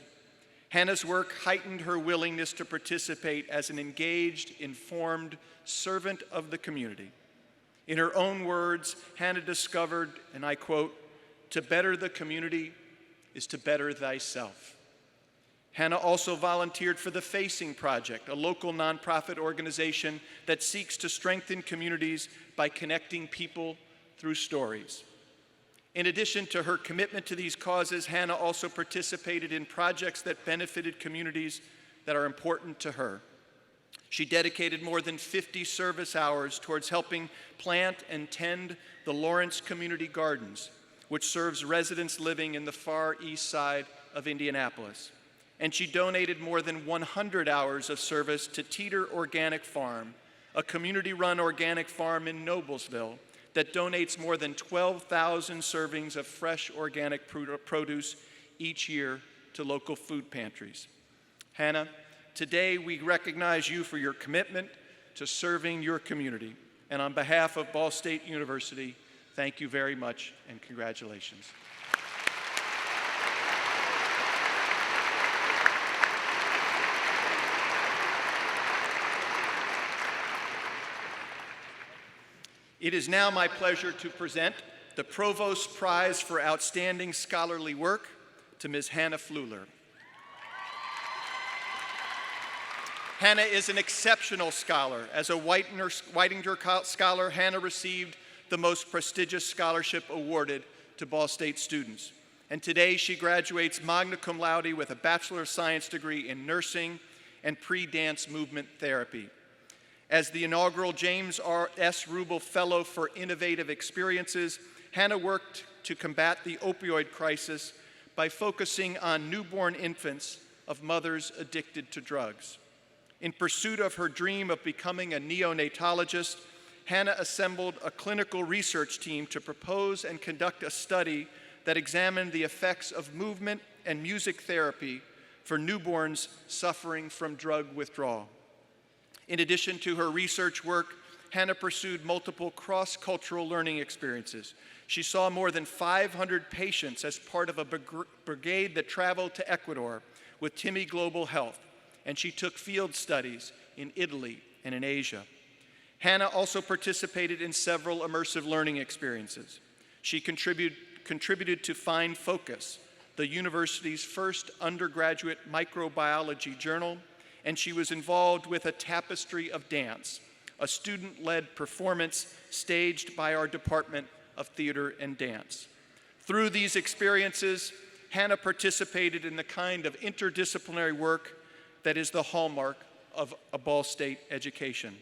Hannah's work heightened her willingness to participate as an engaged, informed servant of the community. In her own words, Hannah discovered, and I quote, "To better the community is to better thyself." Hannah also volunteered for the Facing Project, a local nonprofit organization that seeks to strengthen communities by connecting people through stories. In addition to her commitment to these causes, Hannah also participated in projects that benefited communities that are important to her. She dedicated more than 50 service hours towards helping plant and tend the Lawrence Community Gardens, which serves residents living in the far east side of Indianapolis. And she donated more than 100 hours of service to Teeter Organic Farm, a community-run organic farm in Noblesville that donates more than 12,000 servings of fresh organic produce each year to local food pantries. Hannah, today we recognize you for your commitment to serving your community. And on behalf of Ball State University, thank you very much and congratulations. It is now my pleasure to present the Provost Prize for Outstanding Scholarly Work to Ms. Hannah Fluhler. Hannah is an exceptional scholar. As a Whitinger Scholar, Hannah received the most prestigious scholarship awarded to Ball State students. And today she graduates magna cum laude with a Bachelor of Science degree in nursing and pre-dance movement therapy. As the inaugural James S. Rubel Fellow for Innovative Experiences, Hannah worked to combat the opioid crisis by focusing on newborn infants of mothers addicted to drugs. In pursuit of her dream of becoming a neonatologist, Hannah assembled a clinical research team to propose and conduct a study that examined the effects of movement and music therapy for newborns suffering from drug withdrawal. In addition to her research work, Hannah pursued multiple cross-cultural learning experiences. She saw more than 500 patients as part of a brigade that traveled to Ecuador with Timmy Global Health, and she took field studies in Italy and in Asia. Hannah also participated in several immersive learning experiences. She contributed to Find Focus, the university's first undergraduate microbiology journal, and she was involved with A Tapestry of Dance, a student-led performance staged by our Department of Theater and Dance. Through these experiences, Hannah participated in the kind of interdisciplinary work that is the hallmark of a Ball State education.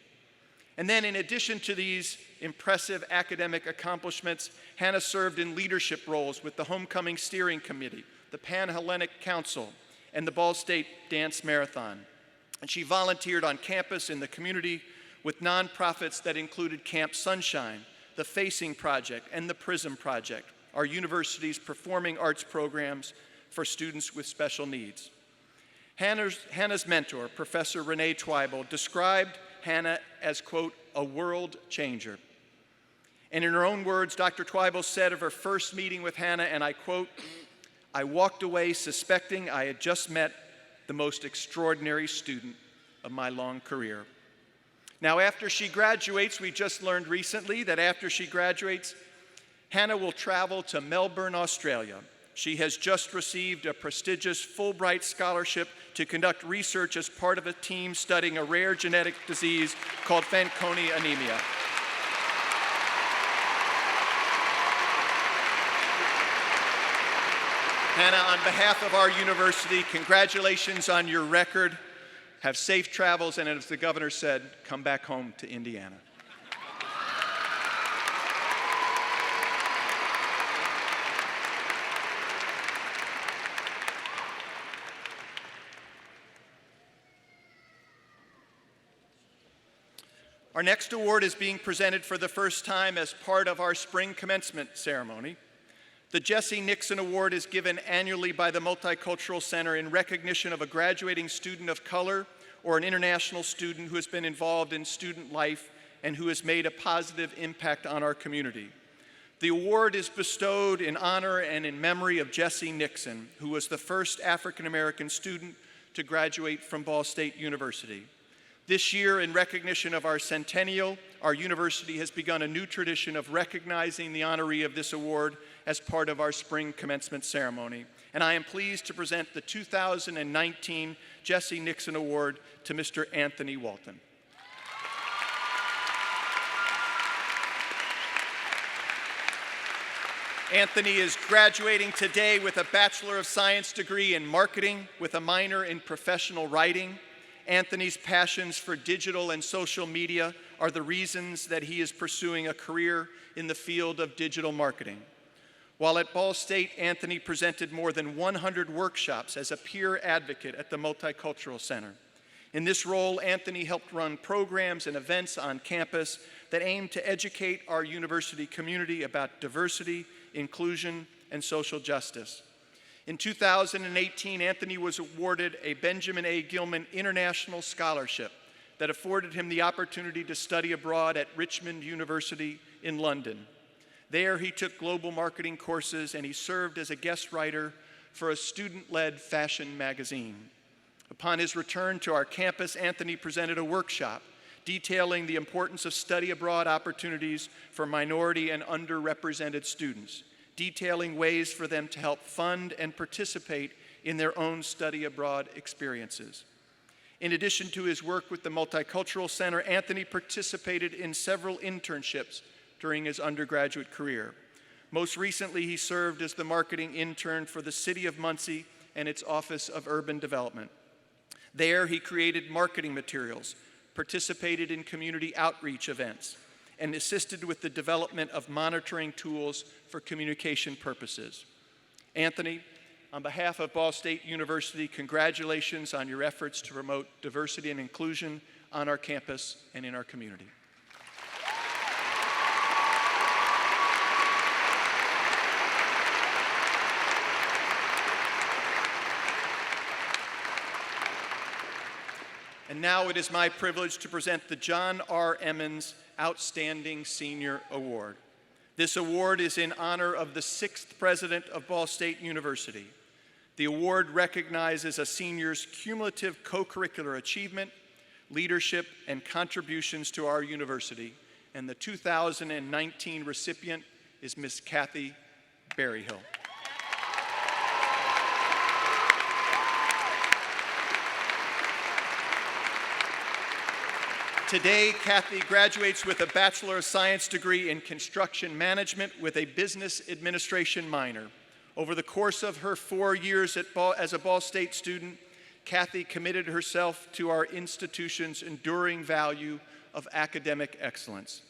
And then in addition to these impressive academic accomplishments, Hannah served in leadership roles with the Homecoming Steering Committee, the Pan-Hellenic Council, and the Ball State Dance Marathon. And she volunteered on campus in the community with nonprofits that included Camp Sunshine, the Facing Project, and the PRISM Project, our university's performing arts programs for students with special needs. Hannah's mentor, Professor Renee Twible, described Hannah as, quote, a world changer. And in her own words, Dr. Twible said of her first meeting with Hannah, and I quote, "I walked away suspecting I had just met the most extraordinary student of my long career." Now, after she graduates, we just learned recently that after she graduates, Hannah will travel to Melbourne, Australia. She has just received a prestigious Fulbright scholarship to conduct research as part of a team studying a rare genetic disease called Fanconi anemia. Hannah, on behalf of our university, congratulations on your record. Have safe travels, and as the governor said, come back home to Indiana. Our next award is being presented for the first time as part of our spring commencement ceremony. The Jesse Nixon Award is given annually by the Multicultural Center in recognition of a graduating student of color or an international student who has been involved in student life and who has made a positive impact on our community. The award is bestowed in honor and in memory of Jesse Nixon, who was the first African-American student to graduate from Ball State University. This year, in recognition of our centennial, our university has begun a new tradition of recognizing the honoree of this award as part of our spring commencement ceremony. And I am pleased to present the 2019 Jesse Nixon Award to Mr. Anthony Walton. Anthony is graduating today with a Bachelor of Science degree in marketing with a minor in professional writing. Anthony's passions for digital and social media are the reasons that he is pursuing a career in the field of digital marketing. While at Ball State, Anthony presented more than 100 workshops as a peer advocate at the Multicultural Center. In this role, Anthony helped run programs and events on campus that aim to educate our university community about diversity, inclusion, and social justice. In 2018, Anthony was awarded a Benjamin A. Gilman International Scholarship that afforded him the opportunity to study abroad at Richmond University in London. There, he took global marketing courses and he served as a guest writer for a student-led fashion magazine. Upon his return to our campus, Anthony presented a workshop detailing the importance of study abroad opportunities for minority and underrepresented students, detailing ways for them to help fund and participate in their own study abroad experiences. In addition to his work with the Multicultural Center, Anthony participated in several internships during his undergraduate career. Most recently, he served as the marketing intern for the City of Muncie and its Office of Urban Development. There, he created marketing materials, participated in community outreach events, and assisted with the development of monitoring tools for communication purposes. Anthony, on behalf of Ball State University, congratulations on your efforts to promote diversity and inclusion on our campus and in our community. And now it is my privilege to present the John R. Emmons Outstanding Senior Award. This award is in honor of the 6th president of Ball State University. The award recognizes a senior's cumulative co-curricular achievement, leadership, and contributions to our university. And the 2019 recipient is Miss Kathy Berryhill. Today, Kathy graduates with a Bachelor of Science degree in construction management with a business administration minor. Over the course of her 4 years as a Ball State student, Kathy committed herself to our institution's enduring value of academic excellence.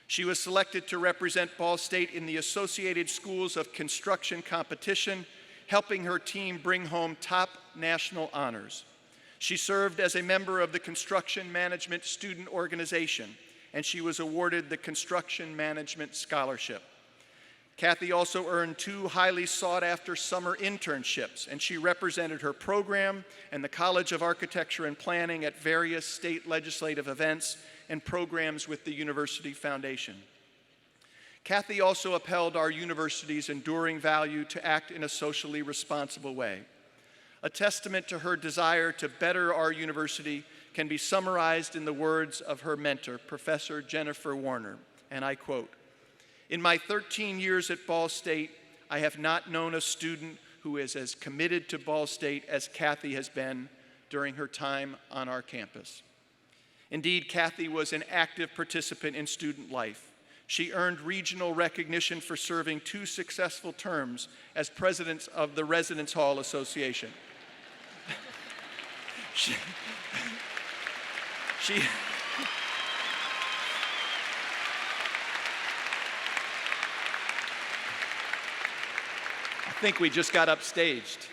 She was selected to represent Ball State in the Associated Schools of Construction competition, helping her team bring home top national honors. She served as a member of the Construction Management Student Organization, and she was awarded the Construction Management Scholarship. Kathy also earned 2 highly sought-after summer internships, and she represented her program and the College of Architecture and Planning at various state legislative events and programs with the University Foundation. Kathy also upheld our university's enduring value to act in a socially responsible way. A testament to her desire to better our university can be summarized in the words of her mentor, Professor Jennifer Warner, and I quote, "In my 13 years at Ball State, I have not known a student who is as committed to Ball State as Kathy has been during her time on our campus." Indeed, Kathy was an active participant in student life. She earned regional recognition for serving 2 successful terms as president of the Residence Hall Association. I think we just got upstaged.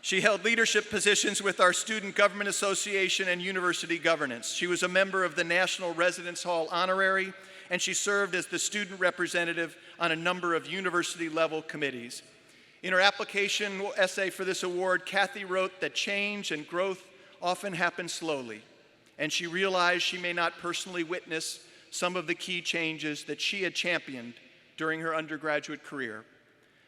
She held leadership positions with our Student Government Association and University Governance. She was a member of the National Residence Hall Honorary, and she served as the student representative on a number of university-level committees. In her application essay for this award, Kathy wrote that change and growth often happen slowly, and she realized she may not personally witness some of the key changes that she had championed during her undergraduate career.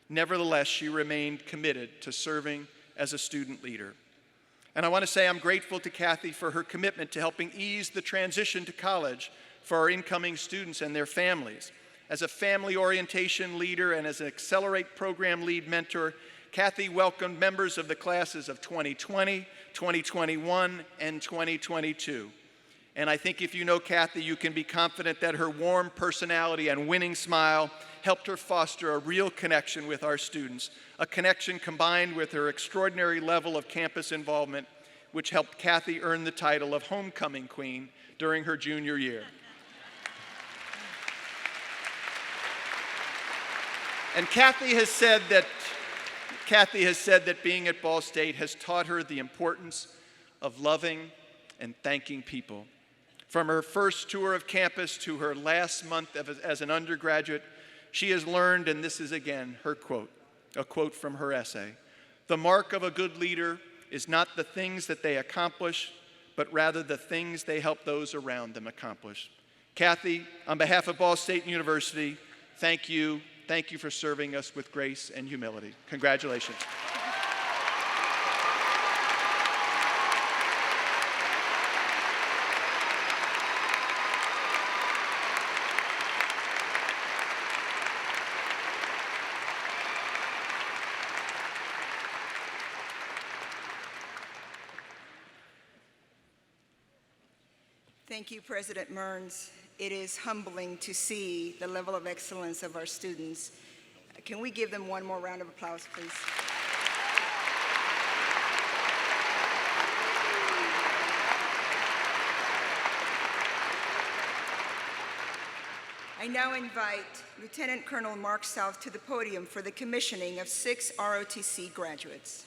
Nevertheless, she remained committed to serving as a student leader. And I want to say I'm grateful to Kathy for her commitment to helping ease the transition to college for our incoming students and their families. As a family orientation leader and as an Accelerate program lead mentor, Kathy welcomed members of the classes of 2020, 2021, and 2022. And I think if you know Kathy, you can be confident that her warm personality and winning smile helped her foster a real connection with our students, a connection combined with her extraordinary level of campus involvement, which helped Kathy earn the title of Homecoming Queen during her junior year. And Kathy has said that being at Ball State has taught her the importance of loving and thanking people. From her first tour of campus to her last month as an undergraduate, she has learned, and this is again her quote, a quote from her essay, "The mark of a good leader is not the things that they accomplish, but rather the things they help those around them accomplish." Kathy, on behalf of Ball State University, thank you. Thank you for serving us with grace and humility. Congratulations. Thank you, President Mearns. It is humbling to see the level of excellence of our students. Can we give them one more round of applause, please? I now invite Lieutenant Colonel Mark South to the podium for the commissioning of 6 ROTC graduates.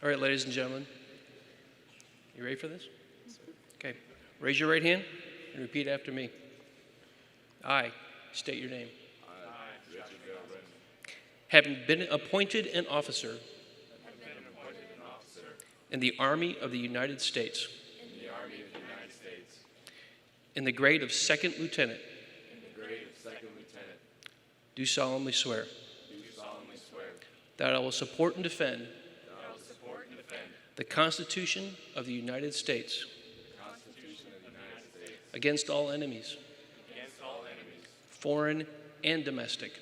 All right, ladies and gentlemen, you ready for this? Okay, raise your right hand and repeat after me. I state your name. Having been appointed an officer in the Army of the United States, in the grade of second lieutenant, do solemnly swear that I will support and defend the Constitution of the United States against all enemies, foreign and domestic,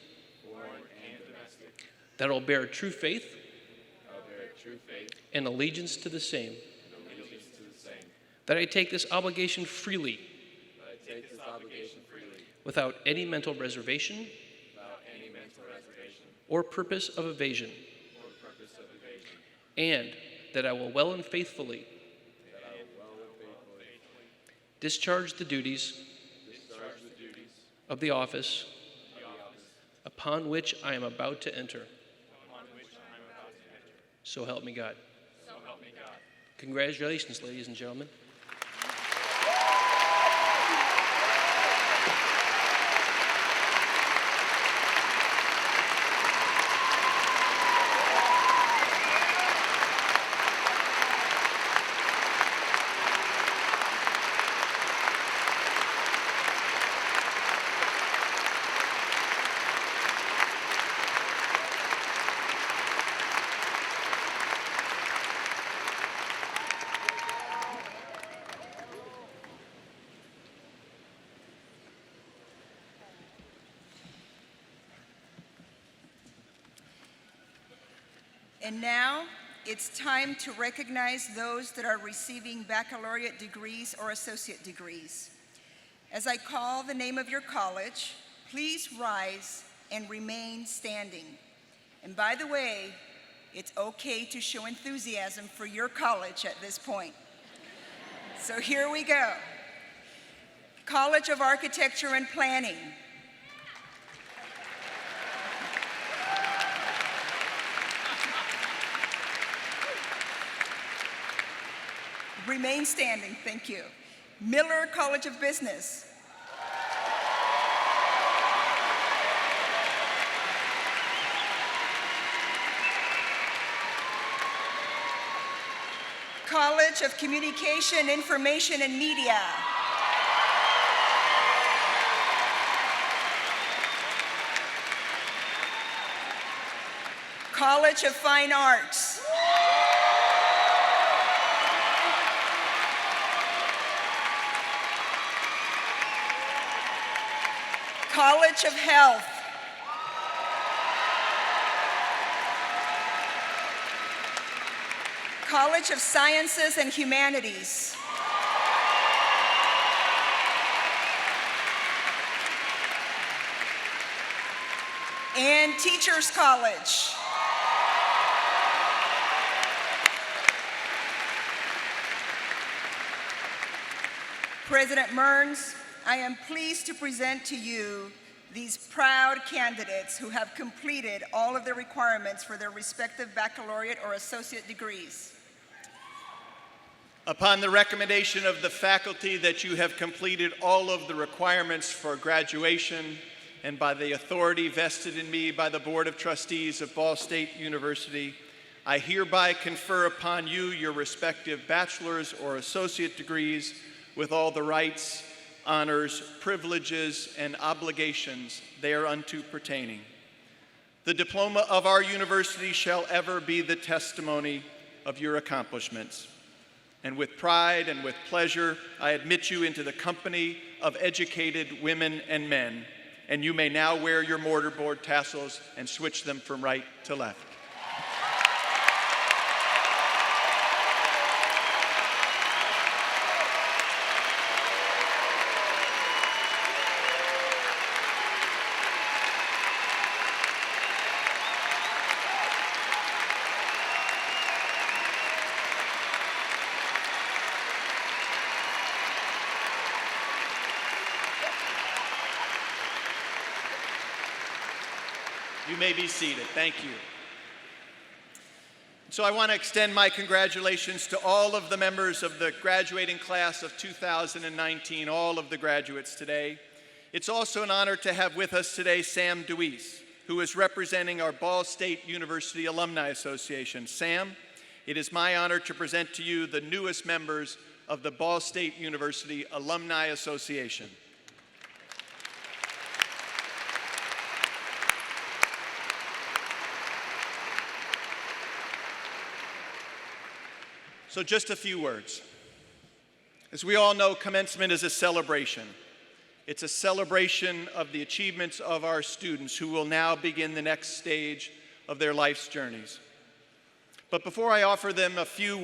that I will bear true faith and allegiance to the same, that I take this obligation freely without any mental reservation or purpose of evasion, and that I will well and faithfully discharge the duties of the office upon which I am about to enter. So help me God. Congratulations, ladies and gentlemen. And now, it's time to recognize those that are receiving baccalaureate degrees or associate degrees. As I call the name of your college, please rise and remain standing. And by the way, it's okay to show enthusiasm for your college at this point. So here we go. College of Architecture and Planning. Remain standing, thank you. Miller College of Business. College of Communication, Information, and Media. College of Fine Arts. College of Health. College of Sciences and Humanities. And Teachers College. President Mearns, I am pleased to present to you these proud candidates who have completed all of the requirements for their respective baccalaureate or associate degrees. Upon the recommendation of the faculty that you have completed all of the requirements for graduation, and by the authority vested in me by the Board of Trustees of Ball State University, I hereby confer upon you your respective bachelor's or associate degrees with all the rights, honors, privileges, and obligations thereunto pertaining. The diploma of our university shall ever be the testimony of your accomplishments. And with pride and with pleasure, I admit you into the company of educated women and men, and you may now wear your mortarboard tassels and switch them from right to left. You may be seated. Thank you. So I want to extend my congratulations to all of the members of the graduating class of 2019, all of the graduates today. It's also an honor to have with us today Sam Deweese, who is representing our Ball State University Alumni Association. Sam, it is my honor to present to you the newest members of the Ball State University Alumni Association. So just a few words. As we all know, commencement is a celebration. It's a celebration of the achievements of our students who will now begin the next stage of their life's journeys. But before I offer them a few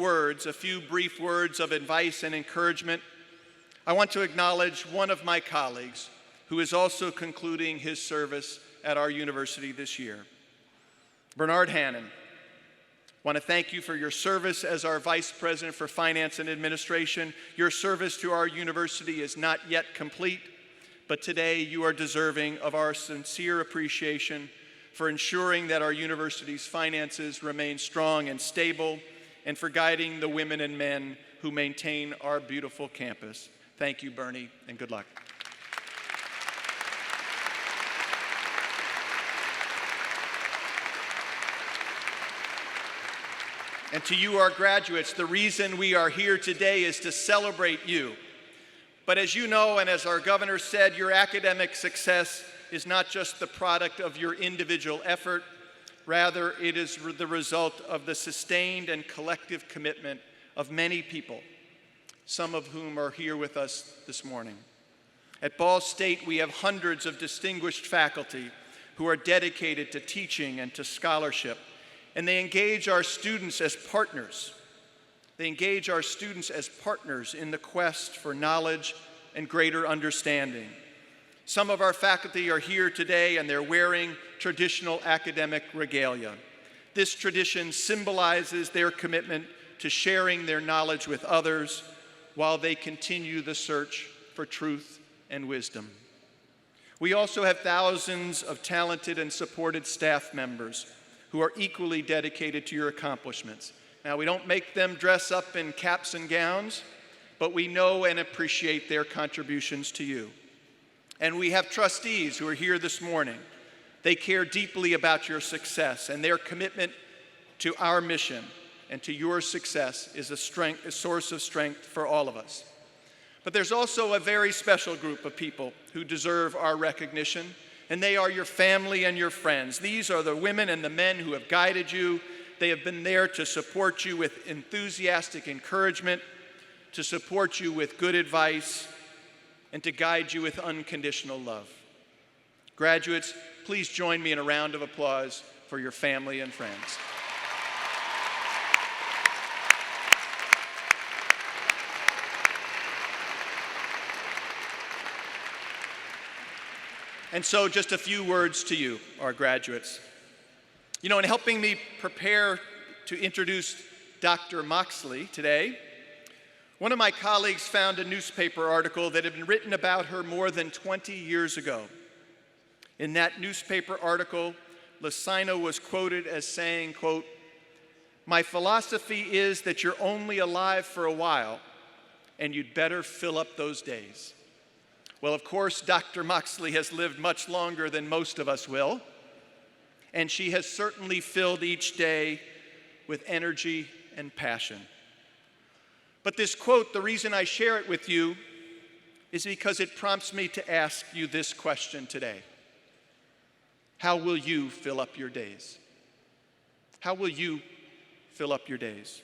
brief words of advice and encouragement, I want to acknowledge one of my colleagues who is also concluding his service at our university this year. Bernard Hannon. I want to thank you for your service as our Vice President for Finance and Administration. Your service to our university is not yet complete, but today you are deserving of our sincere appreciation for ensuring that our university's finances remain strong and stable, and for guiding the women and men who maintain our beautiful campus. Thank you, Bernie, and good luck. And to you, our graduates, the reason we are here today is to celebrate you. But as you know, and as our governor said, your academic success is not just the product of your individual effort. Rather, it is the result of the sustained and collective commitment of many people, some of whom are here with us this morning. At Ball State, we have hundreds of distinguished faculty who are dedicated to teaching and to scholarship, and they engage our students as partners. They engage our students as partners in the quest for knowledge and greater understanding. Some of our faculty are here today and they're wearing traditional academic regalia. This tradition symbolizes their commitment to sharing their knowledge with others while they continue the search for truth and wisdom. We also have thousands of talented and supported staff members who are equally dedicated to your accomplishments. Now, we don't make them dress up in caps and gowns, but we know and appreciate their contributions to you. And we have trustees who are here this morning. They care deeply about your success, and their commitment to our mission and to your success is a source of strength for all of us. But there's also a very special group of people who deserve our recognition, and they are your family and your friends. These are the women and the men who have guided you. They have been there to support you with enthusiastic encouragement, to support you with good advice, and to guide you with unconditional love. Graduates, please join me in a round of applause for your family and friends. And so just a few words to you, our graduates. You know, in helping me prepare to introduce Dr. Moxley today, one of my colleagues found a newspaper article that had been written about her more than 20 years ago. In that newspaper article, Lucina was quoted as saying, quote, "My philosophy is that you're only alive for a while, and you'd better fill up those days." Well, of course, Dr. Moxley has lived much longer than most of us will, and she has certainly filled each day with energy and passion. But this quote, the reason I share it with you is because it prompts me to ask you this question today. How will you fill up your days? How will you fill up your days?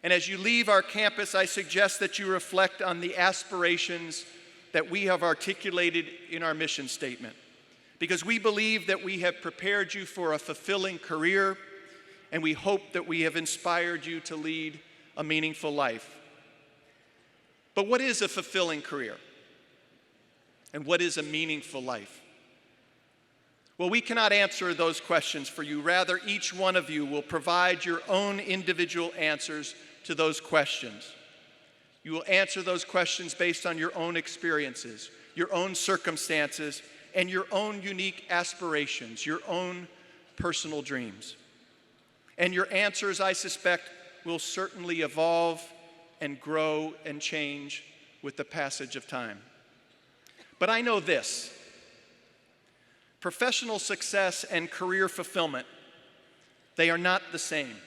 And as you leave our campus, I suggest that you reflect on the aspirations that we have articulated in our mission statement, because we believe that we have prepared you for a fulfilling career, and we hope that we have inspired you to lead a meaningful life. But what is a fulfilling career? And what is a meaningful life? Well, we cannot answer those questions for you. Rather, each one of you will provide your own individual answers to those questions. You will answer those questions based on your own experiences, your own circumstances, and your own unique aspirations, your own personal dreams. And your answers, I suspect, will certainly evolve and grow and change with the passage of time. But I know this: professional success and career fulfillment, they are not the same.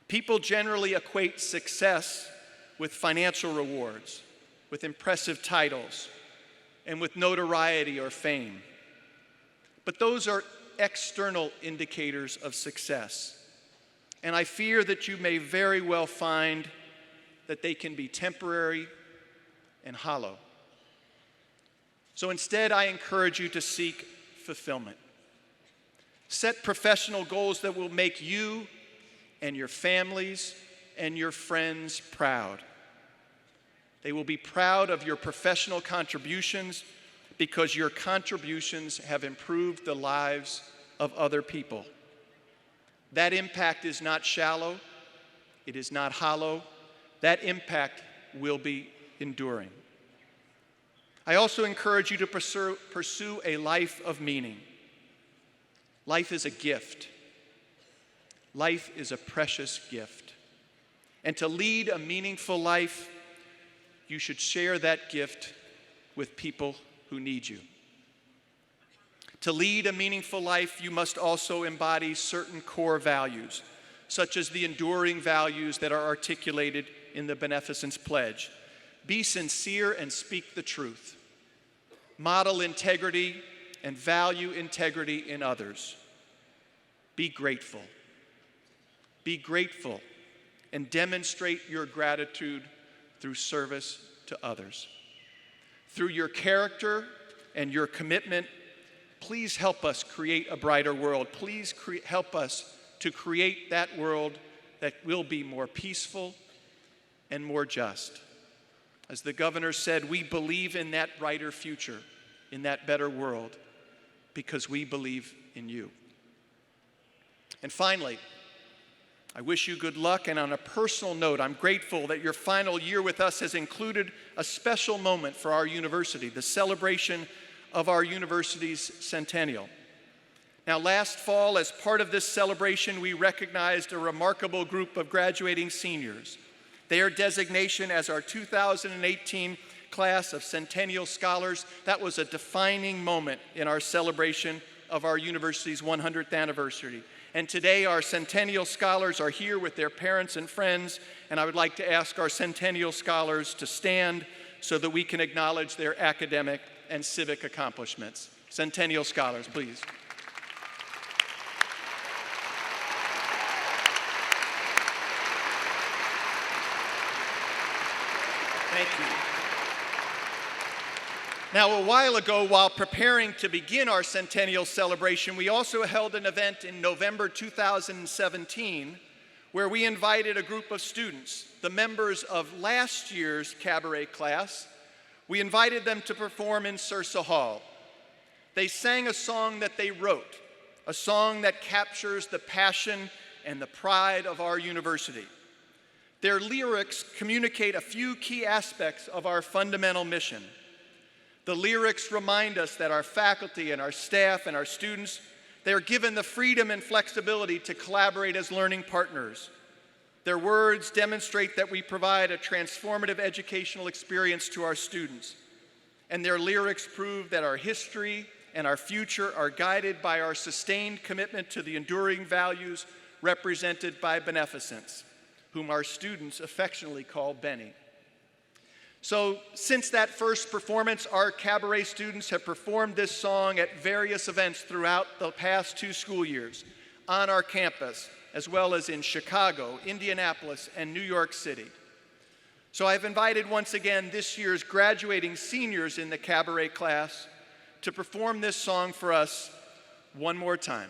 People generally equate success with financial rewards, with impressive titles, and with notoriety or fame. But those are external indicators of success. And I fear that you may very well find that they can be temporary and hollow. So instead, I encourage you to seek fulfillment. Set professional goals that will make you and your families and your friends proud. They will be proud of your professional contributions because your contributions have improved the lives of other people. That impact is not shallow, it is not hollow. That impact will be enduring. I also encourage you to pursue a life of meaning. Life is a gift. Life is a precious gift. And to lead a meaningful life, you should share that gift with people who need you. To lead a meaningful life, you must also embody certain core values, such as the enduring values that are articulated in the Beneficence Pledge. Be sincere and speak the truth. Model integrity and value integrity in others. Be grateful. Be grateful and demonstrate your gratitude through service to others. Through your character and your commitment, please help us create a brighter world. Please help us to create that world that will be more peaceful and more just. As the governor said, we believe in that brighter future, in that better world, because we believe in you. And finally, I wish you good luck, and on a personal note, I'm grateful that your final year with us has included a special moment for our university, the celebration of our university's centennial. Now, last fall, as part of this celebration, we recognized a remarkable group of graduating seniors. Their designation as our 2018 class of Centennial Scholars, that was a defining moment in our celebration of our university's 100th anniversary. And today, our Centennial Scholars are here with their parents and friends, and I would like to ask our Centennial Scholars to stand so that we can acknowledge their academic and civic accomplishments. Centennial Scholars, please. Thank you. Now, a while ago, while preparing to begin our centennial celebration, we also held an event in November 2017 where we invited a group of students, the members of last year's cabaret class. We invited them to perform in Sursa Hall. They sang a song that they wrote, a song that captures the passion and the pride of our university. Their lyrics communicate a few key aspects of our fundamental mission. The lyrics remind us that our faculty and our staff and our students, they are given the freedom and flexibility to collaborate as learning partners. Their words demonstrate that we provide a transformative educational experience to our students. And their lyrics prove that our history and our future are guided by our sustained commitment to the enduring values represented by beneficence, whom our students affectionately call Benny. So since that first performance, our cabaret students have performed this song at various events throughout the past 2 school years on our campus, as well as in Chicago, Indianapolis, and New York City. So I've invited once again this year's graduating seniors in the cabaret class to perform this song for us one more time.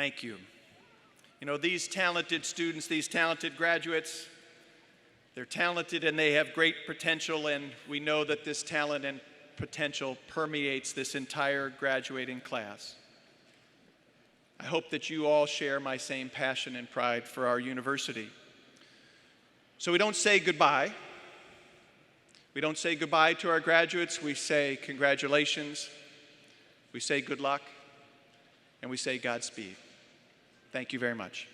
Thank you. You know, these talented students, these talented graduates, they're talented and they have great potential, and we know that this talent and potential permeates this entire graduating class. I hope that you all share my same passion and pride for our university. So we don't say goodbye. We don't say goodbye to our graduates. We say congratulations, we say good luck, and we say Godspeed. Thank you very much.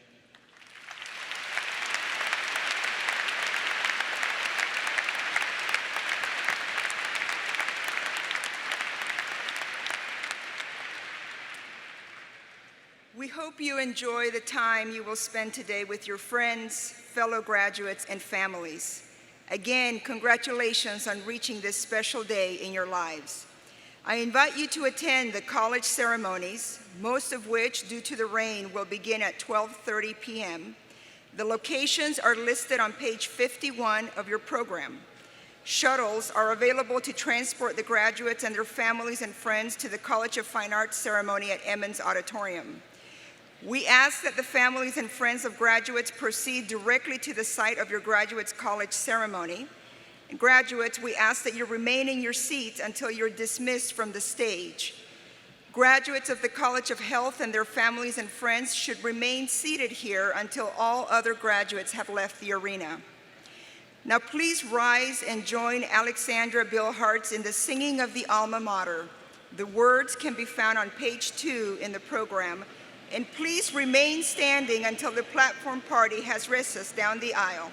We hope you enjoy the time you will spend today with your friends, fellow graduates, and families. Again, congratulations on reaching this special day in your lives. I invite you to attend the college ceremonies, most of which, due to the rain, will begin at 12:30 p.m. The locations are listed on page 51 of your program. Shuttles are available to transport the graduates and their families and friends to the College of Fine Arts ceremony at Emmons Auditorium. We ask that the families and friends of graduates proceed directly to the site of your graduates' college ceremony. And graduates, we ask that you remain in your seats until you're dismissed from the stage. Graduates of the College of Health and their families and friends should remain seated here until all other graduates have left the arena. Now please rise and join Alexandra Billhartz in the singing of the alma mater. The words can be found on page 2 in the program. And please remain standing until the platform party has recessed down the aisle.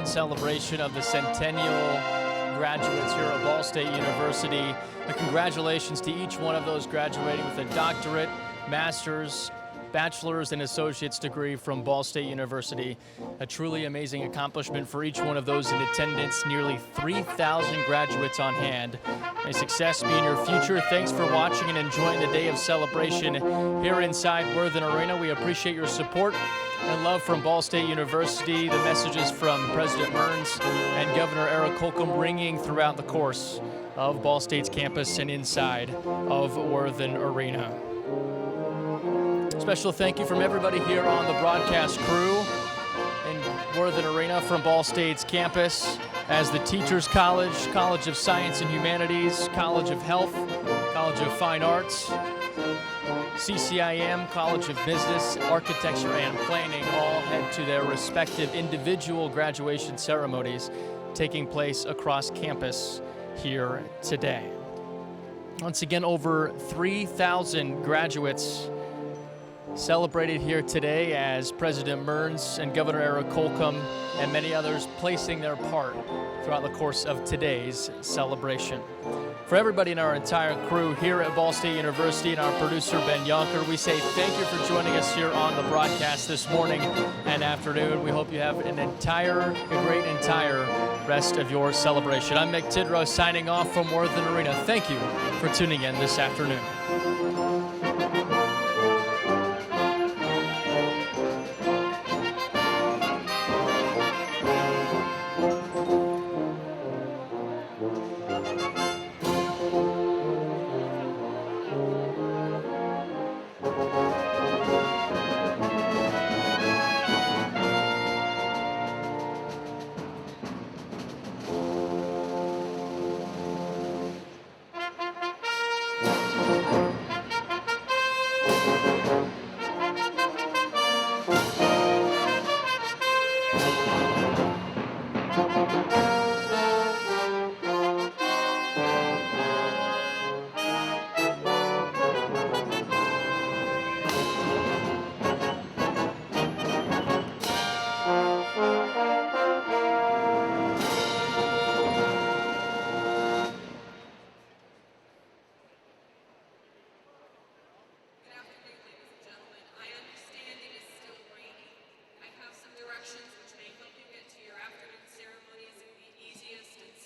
Celebration of the centennial graduates here at Ball State University. And congratulations to each one of those graduating with a doctorate, master's, bachelor's, and associate's degree from Ball State University. A truly amazing accomplishment for each one of those in attendance. Nearly 3,000 graduates on hand. May success be in your future. Thanks for watching and enjoying the day of celebration here inside Worthen Arena. We appreciate your support and love from Ball State University. The messages from President Mearns and Governor Eric Holcomb ringing throughout the course of Ball State's campus and inside of Worthen Arena. Special thank you from everybody here on the broadcast crew in Worthen Arena from Ball State's campus, as the Teachers College, College of Science and Humanities, College of Health, College of Fine Arts, CCIM, College of Business, Architecture, and Planning all head to their respective individual graduation ceremonies taking place across campus here today. Once again, over 3,000 graduates celebrated here today as President Mearns and Governor Eric Holcomb and many others placing their part throughout the course of today's celebration. For everybody in our entire crew here at Ball State University and our producer Ben Yonker, we say thank you for joining us here on the broadcast this morning and afternoon. We hope you have a great entire rest of your celebration. I'm Mick Tidrow signing off from Worthen Arena. Thank you for tuning in this afternoon.